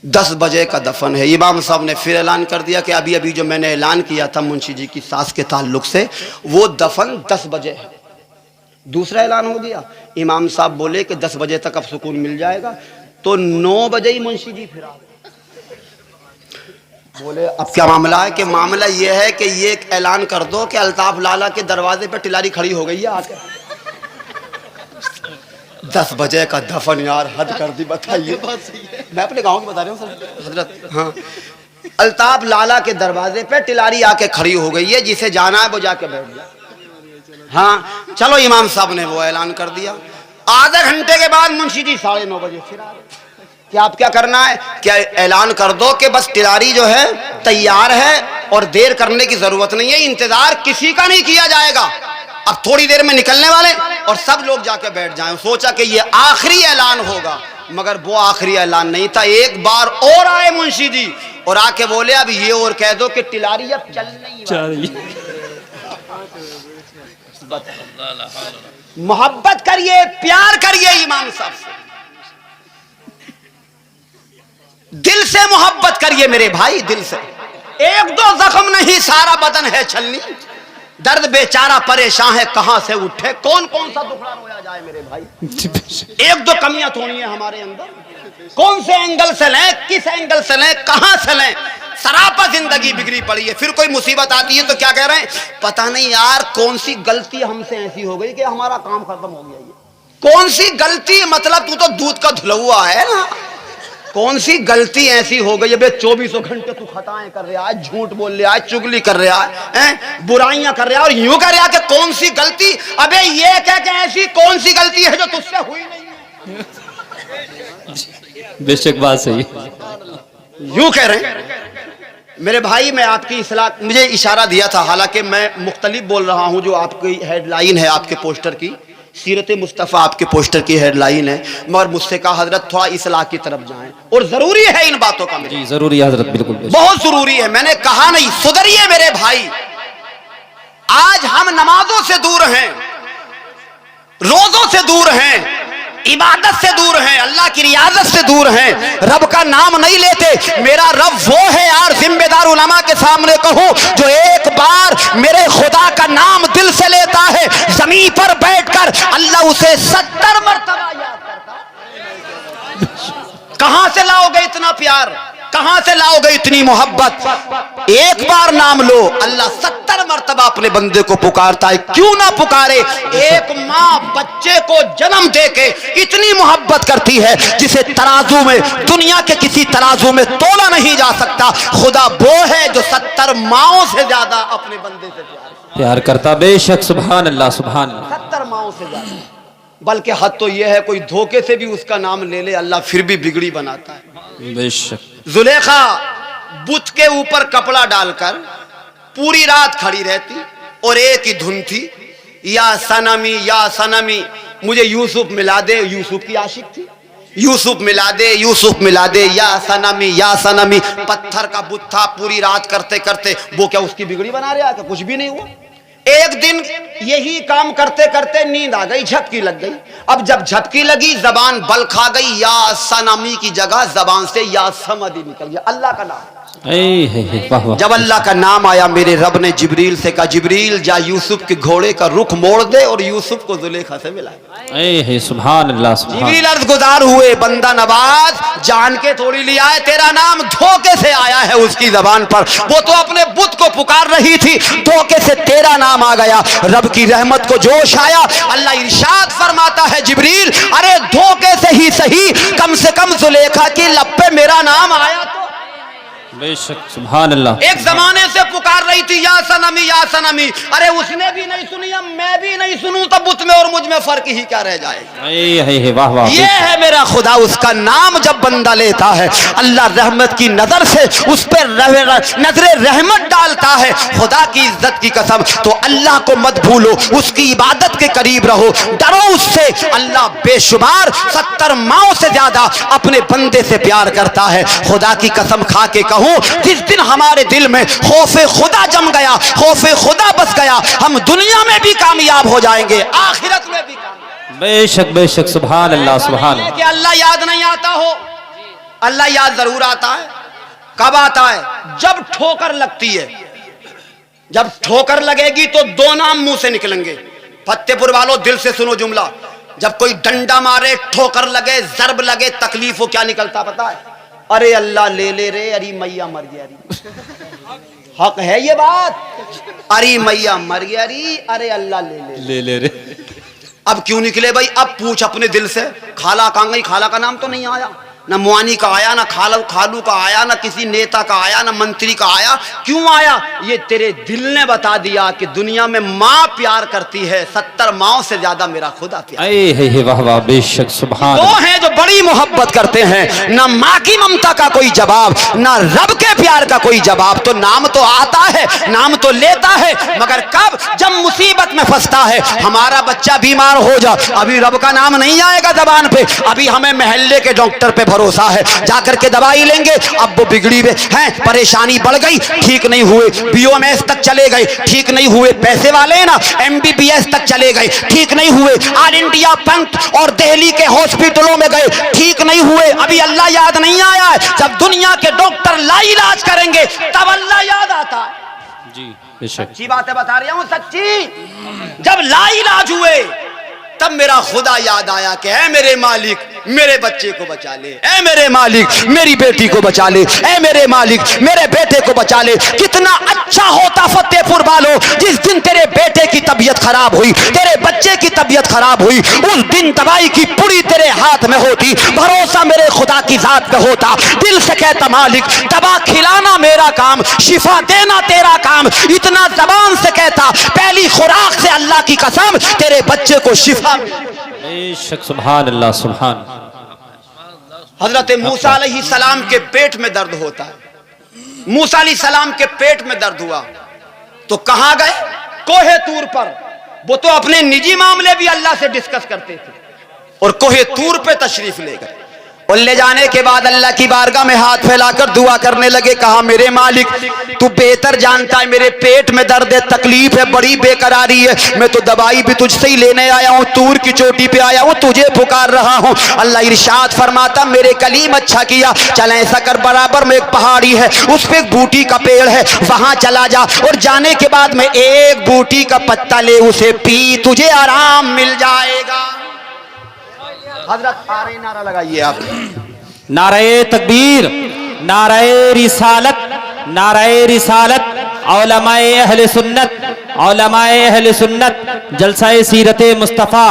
10 बजे का दफन है। इमाम साहब ने फिर ऐलान कर दिया कि अभी अभी जो मैंने ऐलान किया था मुंशी जी की सांस के ताल्लुक से, वो दफन 10 बजे है। दूसरा ऐलान हो गया। इमाम साहब बोले कि 10 बजे तक अब सुकून मिल जाएगा। तो 9 बजे ही मुंशी जी फिर आ गए। बोले अब क्या मामला है? कि मामला ये है कि ये ऐलान कर दो कि अल्ताफ लाला के दरवाजे पे टिलारी खड़ी हो गई है आके। 10 बजे का दफन, यार हद कर दी। बताइए, मैं अपने गांव की बता रहा हूँ सर हजरत। हाँ, अल्ताफ लाला के दरवाजे पे टिलारी आके खड़ी हो गई है, जिसे जाना है वो जाके बैठ जाए। हाँ चलो, इमाम साहब ने वो ऐलान कर दिया। आधे घंटे के बाद मुंशी जी 9:30 बजे फिर आ गए। क्या आप क्या करना है? क्या ऐलान कर दो कि बस टिलारी जो है तैयार है और देर करने की जरूरत नहीं है, इंतजार किसी का नहीं किया जाएगा, अब थोड़ी देर में निकलने वाले, और सब लोग जाके बैठ जाएं। सोचा कि ये आखिरी ऐलान होगा, मगर वो आखिरी ऐलान नहीं था। एक बार और आए मुंशी जी और आके बोले, अब ये और कह दो कि टिलारी अब चल नहीं। मोहब्बत करिए, प्यार करिए इमाम साहब से, दिल से मोहब्बत करिए मेरे भाई, दिल से। 1-2 जख्म नहीं, सारा बदन है छलनी। दर्द बेचारा परेशान है, कहां से उठे, कौन कौन सा दुखड़ा रोया जाए मेरे भाई। 1-2 कमियां तो नहीं है हमारे अंदर। कौन से एंगल से लें, किस एंगल से लें, कहां से लें, सरापा जिंदगी बिगड़ी पड़ी है। फिर कोई मुसीबत आती है तो क्या कह रहे हैं, पता नहीं यार कौन सी गलती हमसे ऐसी हो गई कि हमारा काम खत्म हो गया। ये कौन सी गलती? मतलब तू तो दूध का धुलहुआ है ना, कौन सी गलती ऐसी हो गई है 24 घंटे तू खताएं कर रहा है, झूठ बोल रहा है, चुगली कर रहा है, बुराइयां कर रहा है और यूं कर रहा है कि कौन सी गलती। अबे ये कह के ऐसी कौन सी गलती है जो तुझसे हुई नहीं है? बेशक बात सही। यूं कह रहे हैं मेरे भाई, मैं आपकी इस्लाह, मुझे इशारा दिया था, हालांकि मैं मुख्तलिफ बोल रहा हूं। जो आपकी हेडलाइन है आपके पोस्टर की, सीरत मुस्तफ़ा आपके पोस्टर की हेडलाइन है, मगर मुझसे कहा हजरत थोड़ा इस्लाह की तरफ जाएं, और जरूरी है इन बातों का। जी जरूरी है हजरत, बिल्कुल बहुत जरूरी है। मैंने कहा नहीं सुधरिए मेरे भाई। आज हम नमाजों से दूर हैं, रोजों से दूर हैं, इबादत से दूर हैं, अल्लाह की रियाजत से दूर हैं, रब का नाम नहीं लेते। मेरा रब वो है यार, जिम्मेदार उलमा के सामने कहूं, जो एक बार मेरे खुदा का नाम दिल से लेता है, जमीन पर बैठकर अल्लाह उसे 70 मरतबा याद करता है। कहां से लाओगे इतना प्यार, कहां से लाओगे इतनी मोहब्बत? एक बार नाम लो, अल्लाह 70 मरतबा अपने बंदे को पुकारता है। क्यों ना पुकारे? एक माँ बच्चे को जन्म देके इतनी मोहब्बत करती है जिसे तराजू में, दुनिया के किसी तराजू में तोला नहीं जा सकता। खुदा वो है जो 70 माओं से ज्यादा अपने बंदे से प्यार करता। बेशक सुभान अल्लाह, सुभान अल्लाह। 70 माओं से ज्यादा। बल्कि हद तो यह है, कोई धोखे से भी उसका नाम ले ले, अल्लाह फिर भी बिगड़ी बनाता है। बेशक। जुलेखा बुत के ऊपर कपड़ा डालकर पूरी रात खड़ी रहती और एक ही धुन थी, या सनमी या सनमी, मुझे यूसुफ मिला दे। यूसुफ की आशिक थी, यूसुफ मिला दे, यूसुफ मिला दे, या सनमी या सनमी। पत्थर का बुत था, पूरी रात करते करते वो क्या उसकी बिगड़ी बना रहा था? कुछ भी नहीं हुआ। एक दिन यही काम करते करते नींद आ गई, झपकी लग गई। अब जब झपकी लगी, जबान बल खा गई, या सनमी की जगह जबान से या समदी निकल गया। अल्लाह का नाम, जब अल्लाह का नाम आया, मेरे रब ने जिब्रील से कहा, जिब्रील जा यूसुफ के घोड़े का रुख मोड़ दे और यूसुफ को जुलेखा से मिला। सुभान अल्लाह, सुभान। जिब्रील अर्ज गुजार हुए, बंदा नवाज जान के थोड़ी लिया है, तेरा नाम धोखे से आया है उसकी जबान पर। वो तो अपने बुत को पुकार रही थी, धोखे से तेरा नाम आ गया। रब की रहमत को जोश आया, अल्लाह इरशाद फरमाता है, जिब्रील अरे धोखे से ही सही, कम से कम जुलेखा की लब पे मेरा नाम आया तो। बेशक सुभान अल्लाह। एक जमाने से पुकार रही थी, या सनमी या सनमी। अरे उसने भी नहीं सुनी, अब मैं भी नहीं सुनूं, तो बुत में और मुझ में फर्क ही क्या रह जाएगा? वाह वाह। ये है मेरा खुदा, उसका नाम जब बंदा लेता है, अल्लाह रहमत की नजर से उस पर नजरे रहमत डालता है। खुदा की इज्जत की कसम, तो अल्लाह को मत भूलो, उसकी इबादत के करीब रहो, डरो उससे। अल्लाह बेशुमार 70 माओं से ज्यादा अपने बंदे से प्यार करता है। खुदा की कसम खा के कहूं, जिस दिन हमारे दिल में खौफे खुदा जम गया, खौफे खुदा बस गया, हम दुनिया में भी कामयाब हो जाएंगे, आखिरत में भी कामयाब। बेशक बेशक सुभान अल्लाह, सुभान अल्लाह। कि अल्लाह याद नहीं आता हो, अल्लाह याद जरूर आता है। कब आता है? जब ठोकर लगती है। जब ठोकर लगेगी तो 2 नाम मुंह से निकलेंगे। फतेहपुर वालों दिल से सुनो जुमला, जब कोई डंडा मारे, ठोकर लगे, जरब लगे, तकलीफ हो, क्या निकलता पता है? अरे अल्लाह ले ले रे, अरे मैया मर गया री। हक है ये बात, अरे मैया मर गया री, अरे अल्लाह ले ले रे। अब क्यों निकले भाई? अब पूछ अपने दिल से, खाला कहां गई? खाला का नाम तो नहीं आया, ना मुआनी का आया, ना खालू का आया, ना किसी नेता का आया, ना मंत्री का आया। क्यों आया? ये तेरे दिल ने बता दिया कि दुनिया में माँ प्यार करती है, 70 माओं से ज्यादा मेरा खुदा प्यार। वाह वाह, बेशक सुभान। वो हैं जो बड़ी मोहब्बत करते हैं, ना माँ की ममता का कोई जवाब, ना रब के प्यार का कोई जवाब। तो नाम तो आता है, नाम तो लेता है, मगर कब? जब मुसीबत में फंसता है। हमारा बच्चा बीमार हो जा, अभी रब का नाम नहीं आएगा जबान पे, अभी हमें मोहल्ले के डॉक्टर पे भरोसा है, जाकर के दवाई लेंगे। अब वो बिगड़ी हुए हैं, परेशानी बढ़ गई, ठीक नहीं हुए, बीओएमएस तक चले गए, ठीक नहीं हुए, पैसे वाले ना एमबीबीएस तक चले गए, ठीक नहीं हुए, ऑल इंडिया पंत और दिल्ली के हॉस्पिटलों में गए, ठीक नहीं हुए। अभी अल्लाह याद नहीं आया है। जब दुनिया के डॉक्टर लाइलाज करेंगे तब अल्लाह याद आता है। जी बेशक, सच्ची बातें बता रहा हूं, सच्ची। जब लाइलाज हुए तब मेरा खुदा याद आया कि है मेरे मालिक, मेरे बच्चे को बचा ले, ऐ मेरे मालिक मेरी बेटी को बचा ले, ऐ मेरे मालिक मेरे बेटे को बचा ले। कितना अच्छा होता फतेहपुर वालों जिस दिन तेरे बेटे की तबीयत खराब हुई, तेरे बच्चे की तबीयत खराब हुई, उस दिन दवाई की पुड़ी तेरे हाथ में होती, भरोसा मेरे खुदा की जात पे होता। दिल से कहता मालिक दवा खिलाना मेरा काम, शिफा देना तेरा काम। इतना जबान से कहता पहली खुराक से अल्लाह की कसम तेरे बच्चे को शिफा। बेशक सुभान अल्लाह सुभान। हजरत मूसा अलैहि सलाम के पेट में दर्द होता है, मूसा अलैहि सलाम के पेट में दर्द हुआ तो कहां गए? कोहे तूर पर। वो तो अपने निजी मामले भी अल्लाह से डिस्कस करते थे और कोहे तूर पे तशरीफ ले गए। और ले जाने के बाद अल्लाह की बारगाह में हाथ फैलाकर दुआ करने लगे। कहा मेरे मालिक तू बेहतर जानता है मेरे पेट में दर्द है, तकलीफ है, बड़ी बेकरारी है, मैं तो दवाई भी तुझसे ही लेने आया हूँ, तूर की चोटी पे आया हूँ, तुझे पुकार रहा हूँ। अल्लाह इरशाद फरमाता मेरे कलीम अच्छा किया, चल ऐसा कर बराबर में एक पहाड़ी है, उस पे एक बूटी का पेड़ है, वहां चला जा और जाने के बाद में एक बूटी का पत्ता ले उसे पी, तुझे आराम मिल जाएगा। हजरत सारे नारा लगाइए आप। नारे तकबीर, नारे रिसालत, नारे रिसालत, औलमाए अहले सुन्नत, औलमाए अहले सुन्नत, जलसाए सीरत मुस्तफ़ा,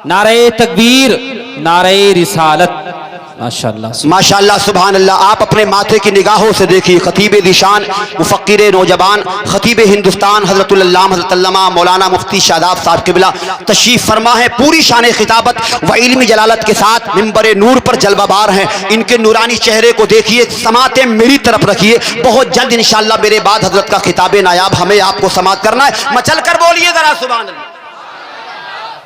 नारे तकबीर, नारे रिसालत। माशाअल्लाह माशाअल्लाह सुभान अल्लाह। आप अपने माथे की निगाहों से देखिए खतीब दिशान, मुफक्किर नौजवान, खतीब हिंदुस्तान हज़रतुल अल्लामा हज़रत अल्लामा मौलाना मुफ्ती शादाब साहब क़िबला तशरीफ़ फरमा है। पूरी शान खिताबत व इल्मी जलालत के साथ मिंबर नूर पर जलवाबार हैं। इनके नूरानी चेहरे को देखिए, समातें मेरी तरफ रखिए। बहुत जल्द इंशाअल्लाह मेरे बाद हजरत का खिताब नायाब हमें आपको समात करना है। मचल कर बोलिए जरा सुभान अल्लाह।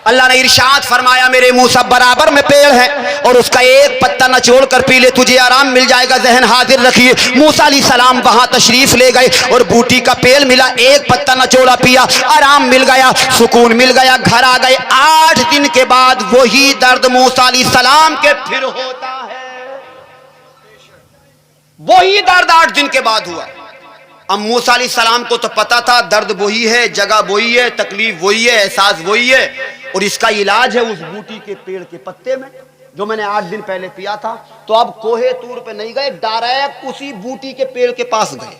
अल्लाह ने इरशाद फरमाया मेरे मूसा बराबर में पेड़ है और उसका एक पत्ता नचोड़ कर पी ले, तुझे आराम मिल जाएगा। जहन हाजिर रखिए। मूसा अलैहिस्सलाम वहां तशरीफ ले गए और बूटी का पेड़ मिला, एक पत्ता नचोड़ा पिया, आराम मिल गया, सुकून मिल गया, घर आ गए। 8 दिन के बाद वही दर्द मूसा अलैहिस्सलाम के फिर होता है, वही दर्द 8 दिन के बाद हुआ। अब मूसा अलैहिस्सलाम को तो पता था दर्द वही है, जगह वही है, तकलीफ वही है, एहसास वही है और इसका इलाज है उस बूटी के पेड़ के पत्ते में जो मैंने 8 दिन पहले पिया था। तो अब कोहे तूर पे नहीं गए, डायरेक्ट उसी बूटी के पेड़ के पास गए।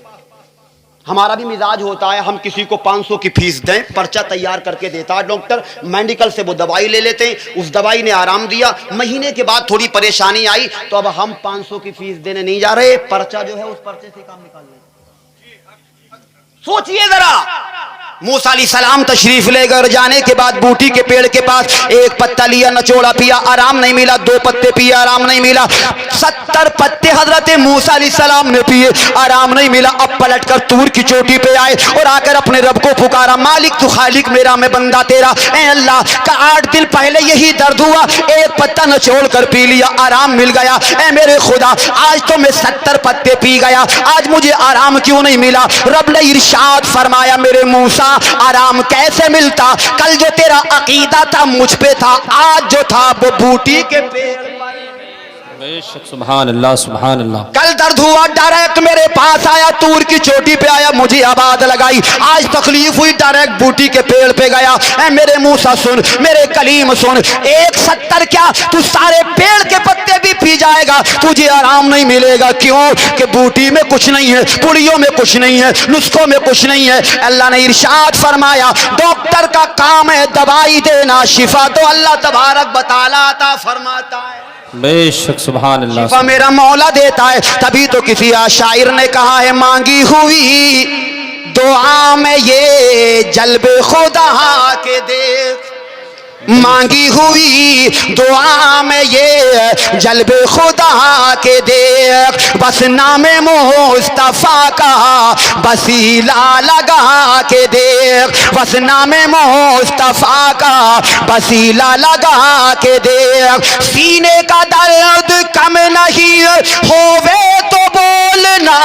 हमारा भी मिजाज होता है, हम किसी को 500 की फीस दें, पर्चा तैयार करके देता है डॉक्टर, मेडिकल से वो दवाई ले लेते हैं, उस दवाई ने आराम दिया, महीने के बाद थोड़ी परेशानी आई तो अब हम 500 की फीस देने नहीं जा रहे, पर्चा जो है उस पर्चे से काम निकाल लें। सोचिए जरा, मूसा अलैहिस्सलाम तशरीफ ले गए, जाने के बाद बूटी के पेड़ के पास एक पत्ता लिया, नचोड़ा पिया, आराम नहीं मिला, 2 पत्ते पिए, आराम नहीं मिला, 70 पत्ते हजरत मूसा अलैहिस्सलाम ने पिए, आराम नहीं मिला। अब पलट कर तूर की चोटी पे आए और आकर अपने रब को पुकारा, मालिक तू खालिक मेरा, मैं बंदा तेरा, ऐ अल्लाह का 8 दिन पहले यही दर्द हुआ, एक पत्ता नचोड़ कर पी लिया, आराम मिल गया, ऐ मेरे खुदा आज तो मैं 70 पत्ते पी गया, आज मुझे आराम क्यों नहीं मिला? रब ने इरशाद फरमाया मेरे मूसा आराम कैसे मिलता? कल जो तेरा अकीदा था मुझ पे था, आज जो था वो बूटी के पेड़ पर। सुभान अल्लाह सुभान अल्लाह। कल दर्द हुआ, डायरेक्ट मेरे पास आया, तूर की चोटी पे आया, मुझे आवाज लगाई, आज तकलीफ हुई, डायरेक्ट बूटी के पेड़ पे गया। ऐ मेरे मूसा सुन, मेरे कलीम सुन, 170 क्या तू सारे पेड़ के पत्ते भी पी जाएगा, तुझे आराम नहीं मिलेगा। क्यों? कि बूटी में कुछ नहीं है, पुड़ियों में कुछ नहीं है, नुस्खों में कुछ नहीं है। अल्लाह ने इरशाद फरमाया डॉक्टर का काम है दवाई देना, शिफा तो अल्लाह तबारक बताला अता फरमाता है। बेशक सुभान अल्लाह। शिफा मेरा मौला देता है। तभी तो किसी शायर ने कहा है मांगी हुई दुआ में ये जल्बे खुदा के देख, मांगी हुई दुआ में ये जल्बे खुदा के देख, बस नामे मुस्तफा का वसीला लगा के देख, बस नामे मुस्तफा का वसीला लगा के देख। सीने का दर्द कम नहीं होवे तो बोलना,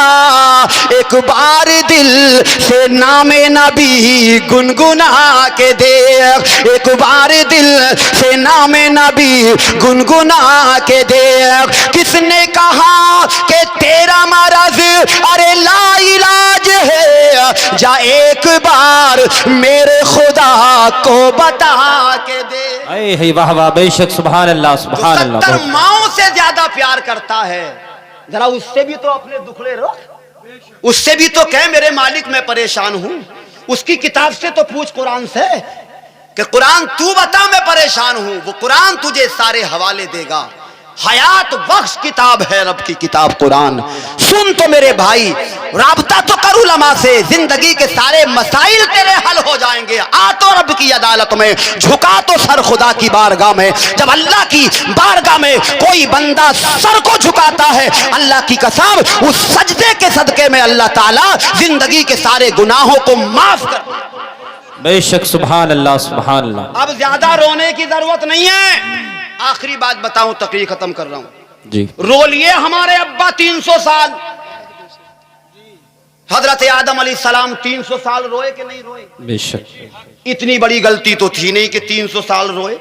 एक बार दिल से नामे नबी गुनगुना के देख, एक बार दिल से नामे नबी गुनगुना के देख। किसने कहा कि तेरा मरज अरे ला इलाज है, जा एक बार मेरे खुदा को बता के दे। अरे है वाह वाह, बेशक सुभान अल्लाह सुभान अल्लाह। 70 माओं से ज्यादा प्यार करता है, जरा उससे भी तो अपने दुखड़े रो, उससे भी तो कह मेरे मालिक मैं परेशान हूं। उसकी किताब से तो पूछ, कुरान से, कि कुरान तू बता मैं परेशान हूं। वो कुरान तुझे सारे हवाले देगा। हयात बख्श किताब है रब की किताब कुरान। सुन तो मेरे भाई, राबता तो कर उलमा से, जिंदगी के सारे मसाइल तेरे हल हो जाएंगे। आ तो रब की अदालत में, झुका तो सर खुदा की बारगाह में। जब अल्लाह की बारगाह में कोई बंदा सर को झुकाता है, अल्लाह की कसम उस सजदे के सदके में अल्लाह ताला जिंदगी के सारे गुनाहों को माफ कर। बेशक सुभान अल्लाह सुभान अल्लाह। अब ज्यादा रोने की जरूरत नहीं है। आखिरी बात बताऊं, तकरीर खत्म कर रहा हूं जी। रो लिए हमारे अब्बा 300 साल, हजरत आदम अलैहिस्सलाम 300 साल रोए कि नहीं रोए? बेशक। इतनी बड़ी गलती तो थी नहीं कि 300 साल रोए।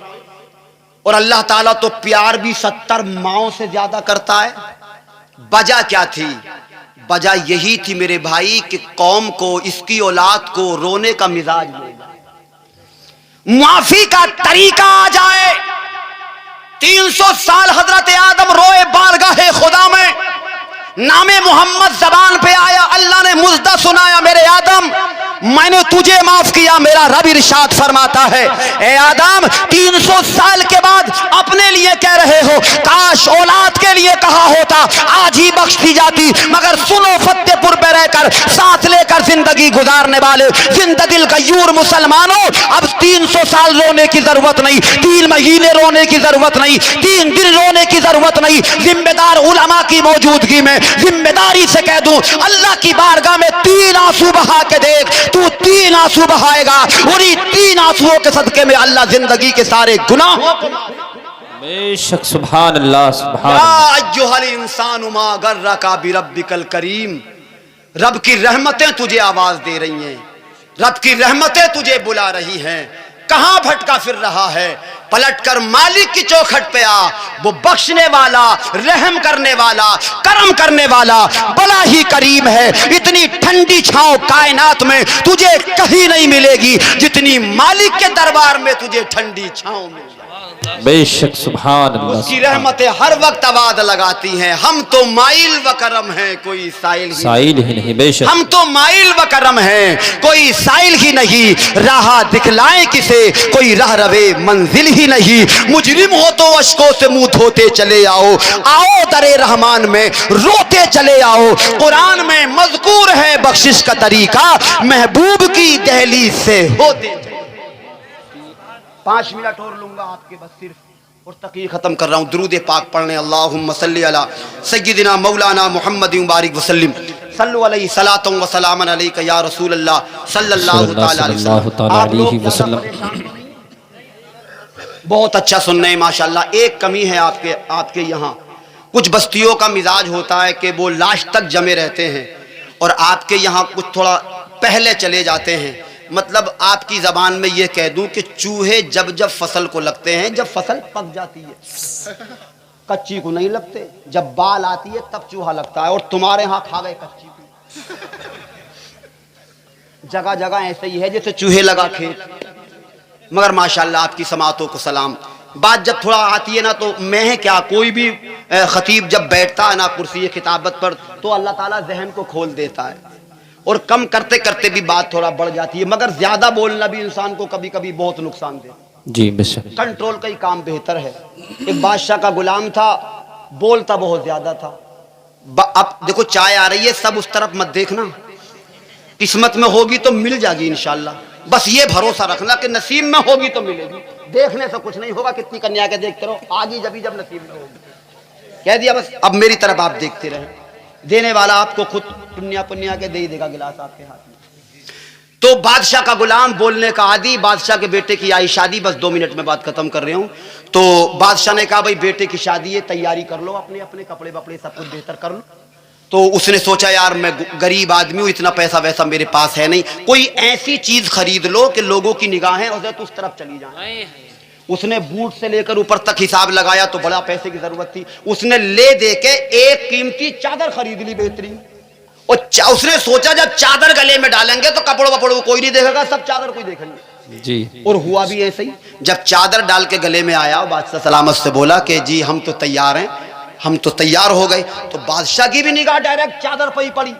और अल्लाह ताला तो प्यार भी 70 माओं से ज्यादा करता है। वजह क्या थी? वजह यही थी मेरे भाई कि कौम को, इसकी औलाद को रोने का मिजाज मिल जाए, माफी का तरीका आ जाए। 300 साल हजरत आदम रोए बारगाहे खुदा में, नामे मोहम्मद जबान पे आया, अल्लाह ने मुजदा सुनाया, मेरे आदम मैंने तुझे माफ किया। मेरा रब इरशाद फरमाता है, ए आदम 300 साल के बाद अपने लिए कह रहे हो, काश औलाद के लिए कहा होता आज ही बख्श दी जाती। मगर सुनो, फतेहपुर पे रहकर साथ लेकर जिंदगी गुजारने वाले जिंददिल गयूर मुसलमानों, अब 300 साल रोने की जरूरत नहीं, 3 महीने रोने की जरूरत नहीं, 3 दिन रोने की जरूरत नहीं। जिम्मेदार उलमा की मौजूदगी में जिम्मेदारी से कह दूं, अल्लाह की बारगाह में 3 आंसू बहा के देख, तू 3 आंसू बहाएगा। उन्हीं 3 आंसुओं के सदके में अल्लाह जिंदगी के सारे गुनाहों को, बेशक सुभान अल्लाह सुभान या अल्लाह। अय्युहल इंसानु मा गर्रका बिरब्बिकल करीम। रब की रहमतें तुझे आवाज दे रही हैं, रब की रहमतें तुझे बुला रही हैं। कहां भटका फिर रहा है? पलटकर मालिक की चौखट पे आ। वो बख्शने वाला, रहम करने वाला, करम करने वाला बड़ा ही करीम है। इतनी ठंडी छांव कायनात में तुझे कहीं नहीं मिलेगी जितनी मालिक के दरबार में तुझे ठंडी छांव मिलेगी। बेशक सुभान अल्लाह। उसकी रहमतें हर वक्त आवाज लगाती हैं। हम तो माइल व करम है, कोई साइल ही नहीं। बेशक हम तो माइल व करम है, कोई साइल ही नहीं। राह दिखलाएं किसे, कोई राह रवे मंजिल ही नहीं। मुजरिम हो तो अश्कों से मुंह धोते चले आओ, आओ दरे रहमान में रोते चले आओ। कुरान में मज़कूर है बख्शिश का तरीका, महबूब की दहलीज से होते। 5 मिनट और लूंगा आपके बस सिर्फ, और तकरीर खत्म कर रहा हूं। दुरूद पाक पढ़ने, अल्लाहुम्मा सल्ली अला सय्यिदिना मौलाना मुहम्मद मुबारक वसल्लम, सल्लु अलैहि सलातु व सलामन अलैका या रसूल अल्लाह सल्लल्लाहु तआला अलैहि वसल्लम। बहुत अच्छा सुन रहे हैं माशाल्लाह। एक कमी है आपके यहाँ, कुछ बस्तियों का मिजाज होता है कि वो लास्ट तक जमे रहते हैं, और आपके यहाँ कुछ थोड़ा पहले चले जाते हैं। मतलब आपकी जबान में ये कह दूं कि चूहे जब जब फसल को लगते हैं, जब फसल पक जाती है, कच्ची को नहीं लगते। जब बाल आती है तब चूहा लगता है, और तुम्हारे यहाँ खा गए कच्ची को। जगह जगह ऐसे ही है जैसे चूहे लगा खेत। मगर माशाल्लाह आपकी समातों को सलाम। बात जब थोड़ा आती है ना, तो मैं क्या, कोई भी खतीब जब बैठता है ना कुर्सी खिताबत पर, तो अल्लाह ताला जहन को खोल देता है, और कम करते करते भी बात थोड़ा बढ़ जाती है। मगर ज्यादा बोलना भी इंसान को कभी कभी बहुत नुकसान दे जी। बेशक कंट्रोल का ही काम बेहतर है। एक बादशाह का गुलाम था, बोलता बहुत ज्यादा था। अब देखो चाय आ रही है, सब उस तरफ मत देखना, किस्मत में होगी तो मिल जाएगी इंशाल्लाह। बस ये भरोसा रखना कि नसीब में होगी तो मिलेगी। देखने से कुछ नहीं होगा, कितनी कन्या के देखते रहो, आगे जब नसीब में होगी। कह दिया बस, अब मेरी तरफ आप देखते रहे, देने वाला आपको खुद पुन्या पुन्या के दे ही देगा गिलास आपके हाथ में। तो बादशाह का गुलाम बोलने का आदी, बादशाह के बेटे की आई शादी, बस 2 मिनट में बात खत्म कर रहे हूं। तो बादशाह ने कहा भाई बेटे की शादी है, तैयारी कर लो, अपने अपने कपड़े वपड़े सब कुछ बेहतर कर लो। तो उसने सोचा यार मैं गरीब आदमी हूं, इतना पैसा वैसा मेरे पास है नहीं, कोई ऐसी चीज खरीद लो कि लोगों की निगाहें उस तरफ चली जाए। उसने बूट से लेकर ऊपर तक हिसाब लगाया तो बड़ा पैसे की जरूरत थी। उसने ले दे के एक कीमती चादर खरीद ली बेहतरीन, और उसने सोचा जब चादर गले में डालेंगे तो कपड़ों वपड़ों को कोई नहीं देखेगा, सब चादर को ही देखेंगे जी। और हुआ भी ऐसे ही। जब चादर डाल के गले में आया, बादशाह सलामत से बोला कि जी हम तो तैयार हैं, हम तो तैयार हो गए। तो बादशाह की भी निगाह डायरेक्ट चादर पर ही पड़ी।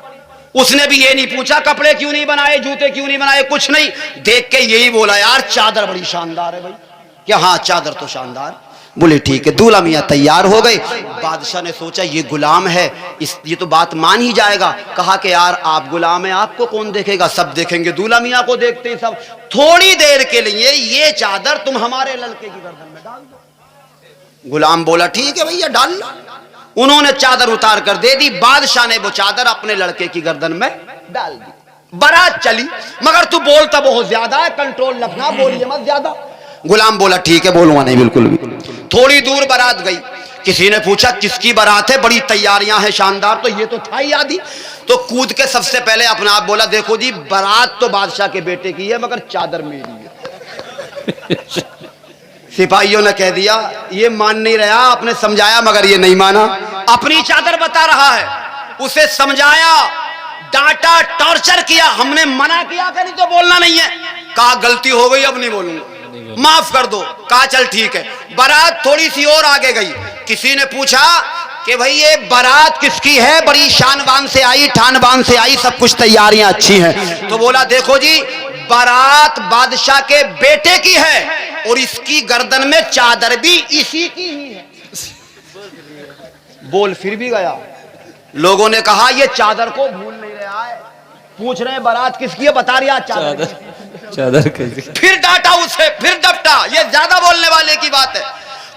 उसने भी ये नहीं पूछा कपड़े क्यों नहीं बनाए, जूते क्यों नहीं बनाए, कुछ नहीं, देख के यही बोला यार चादर बड़ी शानदार है भाई। क्या हाँ चादर तो शानदार। बोले ठीक है। दूल्हा मियाँ तैयार हो गए। बादशाह ने सोचा ये गुलाम है, ये तो बात मान ही जाएगा। कहा कि यार आप गुलाम हैं, आपको कौन देखेगा, सब देखेंगे। दूल्हा मियाँ को देखते ही सब। थोड़ी देर के लिए ये चादर तुम हमारे लड़के की गर्दन में डाल दो। गुलाम बोला ठीक है भैया डाल लो। उन्होंने चादर उतार कर दे दी। बादशाह ने वो चादर अपने लड़के की गर्दन में डाल दी। बारात चली, मगर तू बोलता बहुत ज्यादा है, कंट्रोल रखना, बोलिए मत ज्यादा। गुलाम बोला ठीक है बोलूंगा नहीं बिल्कुल भी। थोड़ी दूर बारात गई। किसी ने पूछा किसकी बारात है, बड़ी तैयारियां हैं शानदार, तो ये तो था ही आदि। तो कूद के सबसे पहले अपना आप बोला देखो जी बारात तो बादशाह के बेटे की है मगर चादर मेरी है। सिपाहियों ने कह दिया ये मान नहीं रहा, आपने समझाया मगर ये नहीं माना, अपनी चादर बता रहा है। उसे समझाया, डांटा, टॉर्चर किया, हमने मना किया कि नहीं तो बोलना नहीं है। कहा गलती हो गई अब नहीं बोलूंगा, माफ कर दो। कहा चल ठीक है। बारात थोड़ी सी और आगे गई। किसी ने पूछा कि भाई ये बारात किसकी है, बड़ी शान बान से आई, ठान बान से आई, सब कुछ तैयारियां अच्छी हैं। तो बोला देखो जी बारात बादशाह के बेटे की है और इसकी गर्दन में चादर भी इसी की ही है। बोल फिर भी गया। लोगों ने कहा ये चादर को भूल नहीं रहा है, पूछ रहे हैं बारात किसकी है, बता रहा चादर कैसी। फिर डांटा उसे, फिर डपटा, ये ज्यादा बोलने वाले की बात है।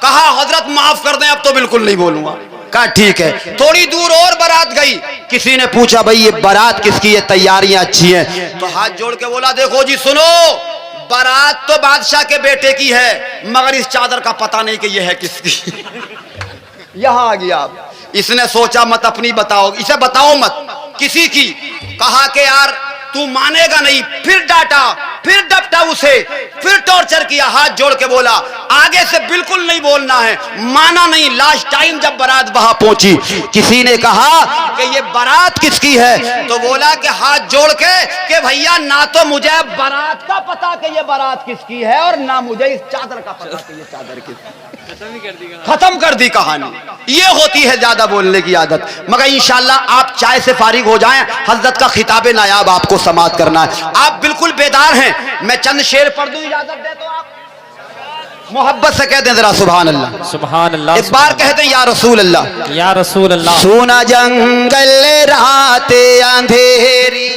कहा हजरत माफ कर दें अब तो बिल्कुल नहीं बोलूंगा। कहा ठीक है। थोड़ी दूर और बारात गई। किसी ने पूछा भाई ये बारात किसकी है, तैयारियां अच्छी हैं। तो हाथ जोड़ के बोला देखो जी सुनो, बारात तो बादशाह के बेटे की है मगर इस चादर का पता नहीं कि ये है किसकी। यहां आ गया। इसने सोचा मत अपनी बताओ, इसे बताओ मत किसी की। कहा कि यार तू मानेगा नहीं। फिर डांटा, फिर डपटा उसे, फिर टॉर्चर किया। हाथ जोड़ के बोला आगे से बिल्कुल नहीं बोलना है। माना नहीं। लास्ट टाइम जब बारात वहां पहुंची, किसी ने कहा कि ये बारात किसकी है, तो बोला कि हाथ जोड़ के कि भैया ना तो मुझे बारात का पता कि ये बारात किसकी है और ना मुझे इस चादर का पता कि ये चादर किसकी। खत्म कर दी कहानी। ये होती है ज्यादा बोलने की आदत। मगर इंशाल्लाह आप चाय से फारिग हो जाएं, हजरत का खिताबे नायाब आपको समाअत करना है। आप बिल्कुल बेदार हैं, मैं चंद शेर पढ़ दूं, इजाजत दे तो आप मोहब्बत से कह दें जरा सुभान अल्लाह। सुभान अल्लाह। एक बार कहते हैं या रसूल अल्लाह, या रसूल अल्लाह। सोना जंगल रात अंधेरी।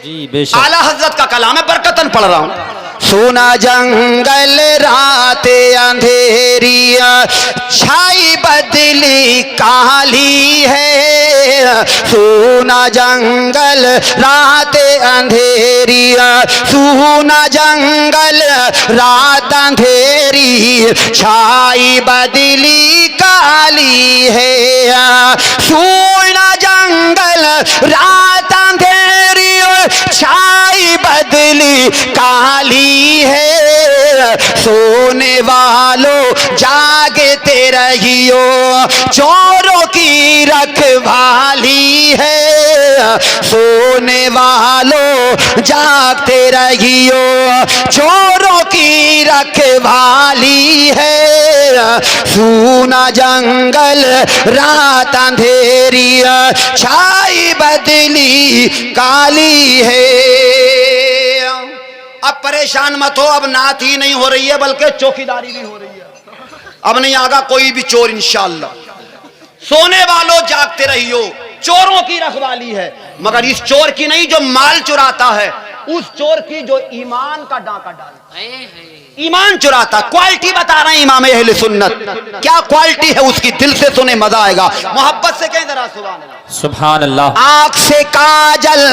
जी बेशक। आला हजरत का कलाम है, बरकतन पढ़ रहा हूं। सोना जंगल रात अंधेरी, छाई बदली काली है। सोना जंगल रात अंधेरी, सोना जंगल रात अंधेरी, छाई बदली काली है। सोना जंगल रात अंधेरी, छाई बदली काली है। सोने वालों जागते रहियो, चोरों की रखवाली है। सोने वालों जागते रहियो, चोरों की रखवाली है। सूना जंगल रात अंधेरी, छाई बदली काली है। अब परेशान मत हो, अब नात ही नहीं हो रही है बल्कि चौकीदारी भी हो रही है। अब नहीं आगा कोई भी चोर इंशाअल्लाह। सोने वालों जागते रहियो, चोरों की रखवाली है। मगर इस चोर की नहीं जो माल चुराता है, उस चोर की जो ईमान का डांका डालता है। ईमान चुराता, क्वालिटी बता रहे हैं इमाम अहले सुन्नत, क्या क्वालिटी है उसकी, दिल से सुने मजा आएगा। मोहब्बत से कहें जरा सुभान अल्लाह। सुभान अल्लाह। आंख से काजल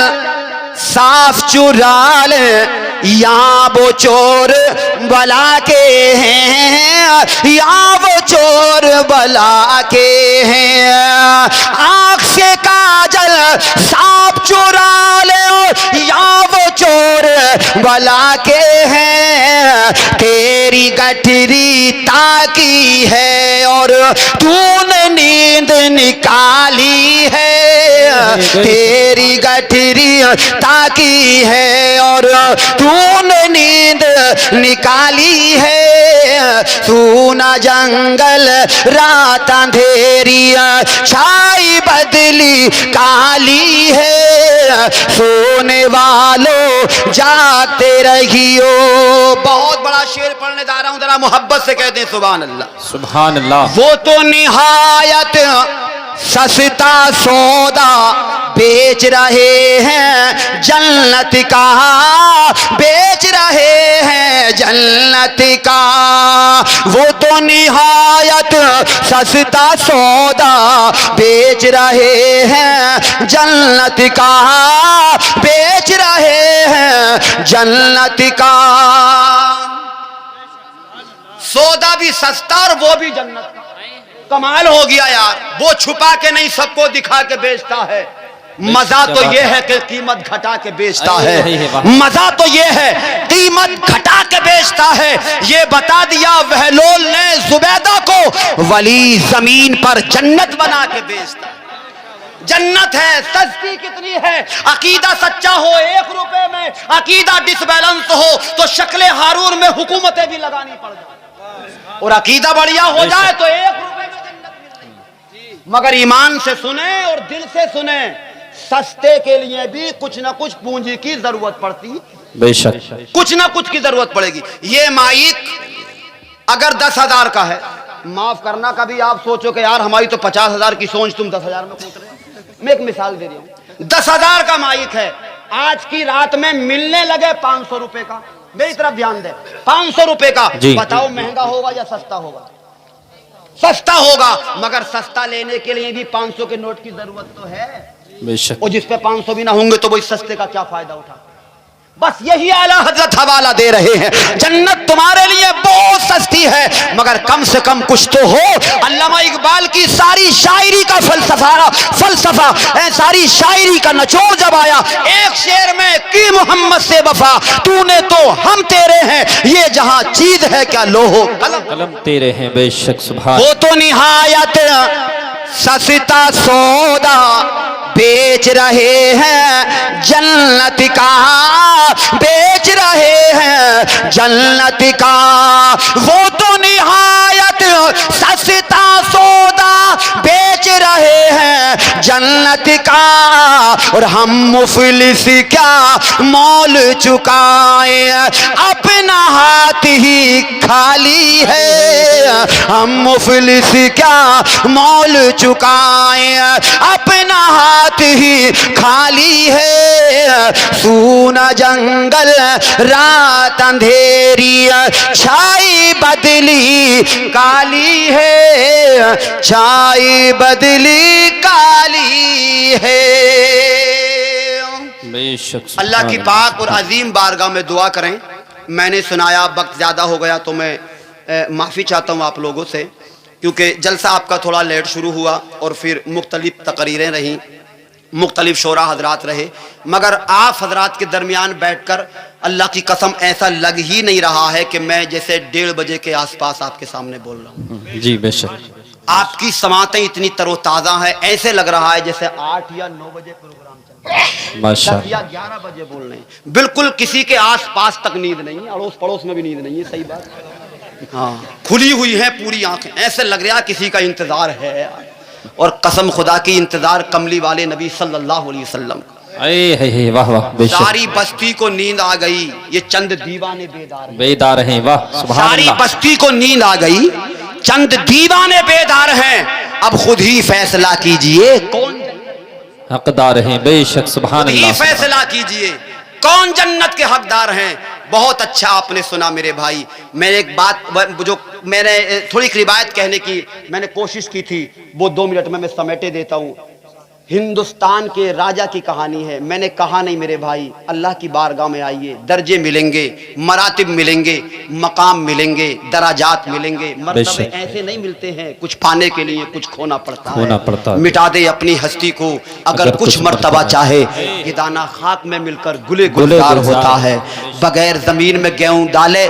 साफ चुरा ले, या वो चोर बला के हैं, या वो चोर बला के हैं। आंख से काजल साफ चुरा ले, या वो चोर बला के हैं। तेरी गठरी ताकी है और तूने नींद निकाली है। तेरी गठरी ताकी है और तूने नींद निकाली है। सूना जंगल रात अंधेरी छाई बदली काली है। सोने वालों जागते रहियो। बहुत बड़ा शेर पढ़ने जा रहा हूं, जरा मोहब्बत से कहते हैं सुभान अल्लाह। सुभान अल्लाह। वो तो निहायत सस्ता सौदा बेच रहे हैं जन्नत का, बेच रहे हैं जन्नत का। वो तो निहायत सस्ता सौदा बेच रहे हैं जन्नत का, बेच रहे हैं जन्नत का। सौदा भी सस्ता और वो भी जन्नत का। कमाल हो गया यार, वो छुपा के नहीं सबको दिखा के बेचता है। मजा तो ये है कि कीमत घटा के बेचता है। मजा तो ये है कीमत घटा के बेचता है। ये बता दिया बहलोल ने जुबैदा को, वली जमीन पर जन्नत बना के बेचता है। जन्नत है, सस्ती कितनी है। अकीदा सच्चा हो 1 रुपए में, अकीदा डिसबैलेंस हो तो शक्ले हारून में हुकूमतें भी लगानी पड़ जाए, और अकीदा बढ़िया हो जाए तो 1 रुपए में जन्नत मिलेगी। मगर ईमान से सुने और दिल से सुने, सस्ते के लिए भी कुछ ना कुछ पूंजी की जरूरत पड़ती, बेशक कुछ ना कुछ की जरूरत पड़ेगी। ये माइक अगर 10,000 का है, माफ करना कभी आप सोचो कि यार हमारी तो 50,000 की सोच, तुम 10,000 में कूद रहे हो। मैं एक मिसाल दे रही हूं, 10,000 का माइक है, आज की रात में मिलने लगे 500 रुपए का। मेरी तरफ ध्यान दे, 500 रुपए का, बताओ महंगा होगा या सस्ता होगा? सस्ता होगा, मगर सस्ता लेने के लिए भी 500 के नोट की जरूरत तो है। बेशक। और जिस पे 500 भी ना होंगे तो वो इस सस्ते का क्या फायदा उठा। बस यही आला हजरत हवाला दे रहे हैं, जन्नत तुम्हारे लिए बहुत सस्ती है, मगर कम से कम कुछ तो हो। अल्लामा इकबाल की सारी शायरी का फलसफा सारी शायरी का निचोड़ जब आया एक शेर में कि मोहम्मद से वफा, तूने तो हम तेरे हैं, ये जहां चीज है क्या लोहो कलम तेरे हैं। बेशक सुभान। वो तो निहायत सस्ता सौदा बेच रहे हैं जन्नत का, बेच रहे हैं जन्नत का। वो तो निहायत सस्ता सौदा बेच रहे हैं जन्नत का, और हम मुफलिस क्या मोल चुकाए, अपना हाथ ही खाली है। हम मुफलिस क्या मोल चुकाए, अपना हाथ ही खाली है। सूना जंगल रात अंधेरी छाई बदली काली है, छाई बदली काली है। बेशक। अल्लाह की पाक और अजीम बारगाह में दुआ करें। मैंने सुनाया, वक्त ज़्यादा हो गया तो मैं माफ़ी चाहता हूँ आप लोगों से, क्योंकि जलसा आपका थोड़ा लेट शुरू हुआ और फिर मुख्तलिफ तकरीरें रहीं, मुख्तलिफ शोरा हजरात रहे, मगर आप हजरात के दरमियान बैठकर अल्लाह की कसम ऐसा लग ही नहीं रहा है कि मैं जैसे 1:30 बजे के आसपास आपके सामने बोल रहा हूँ। जी बेशक। आपकी समातें इतनी तरोताज़ा हैं, ऐसे लग रहा है जैसे 8 या 9 बजे प्रोग्राम चल रहा है, माशाअल्लाह। 10 या 11 बजे बोल रहे हैं। बिल्कुल किसी के आसपास तक नींद नहीं है, अड़ोस पड़ोस में भी नींद नहीं है। सही बात, हाँ, खुली हुई है पूरी आंखें, ऐसे लग रहा किसी का इंतजार है। और कसम खुदा की इंतजार कमली वाले नबी सल्लल्लाहु अलैहि वसल्लम का। वाह वाह। बेशक। सारी बस्ती को नींद आ गई, ये चंद दीवाने बेदार हैं। वाह सुभान सारी अल्लाह। बस्ती को नींद आ गई, चंद दीवाने बेदार हैं। अब खुद ही फैसला कीजिए कौन हकदार हैं। बेशक सुभान खुद ही अल्लाह। फैसला कीजिए कौन जन्नत के हकदार हैं। बहुत अच्छा आपने सुना मेरे भाई। मैं एक बात जो मैंने थोड़ी रिवायत कहने की मैंने कोशिश की थी, वो 2 मिनट में मैं समेटे देता हूँ। हिंदुस्तान के राजा की कहानी है। मैंने कहा नहीं मेरे भाई, अल्लाह की बारगाह में आइए, दर्जे मिलेंगे, मरातिब मिलेंगे, मकाम मिलेंगे, दराजात मिलेंगे, मर्तबे ऐसे नहीं मिलते हैं। कुछ पाने के लिए कुछ खोना पड़ता है। मिटा दे अपनी हस्ती को अगर कुछ मर्तबा चाहे, ये दाना खाक में मिलकर गुले गुलजार होता है। बगैर जमीन में गेहूं डाले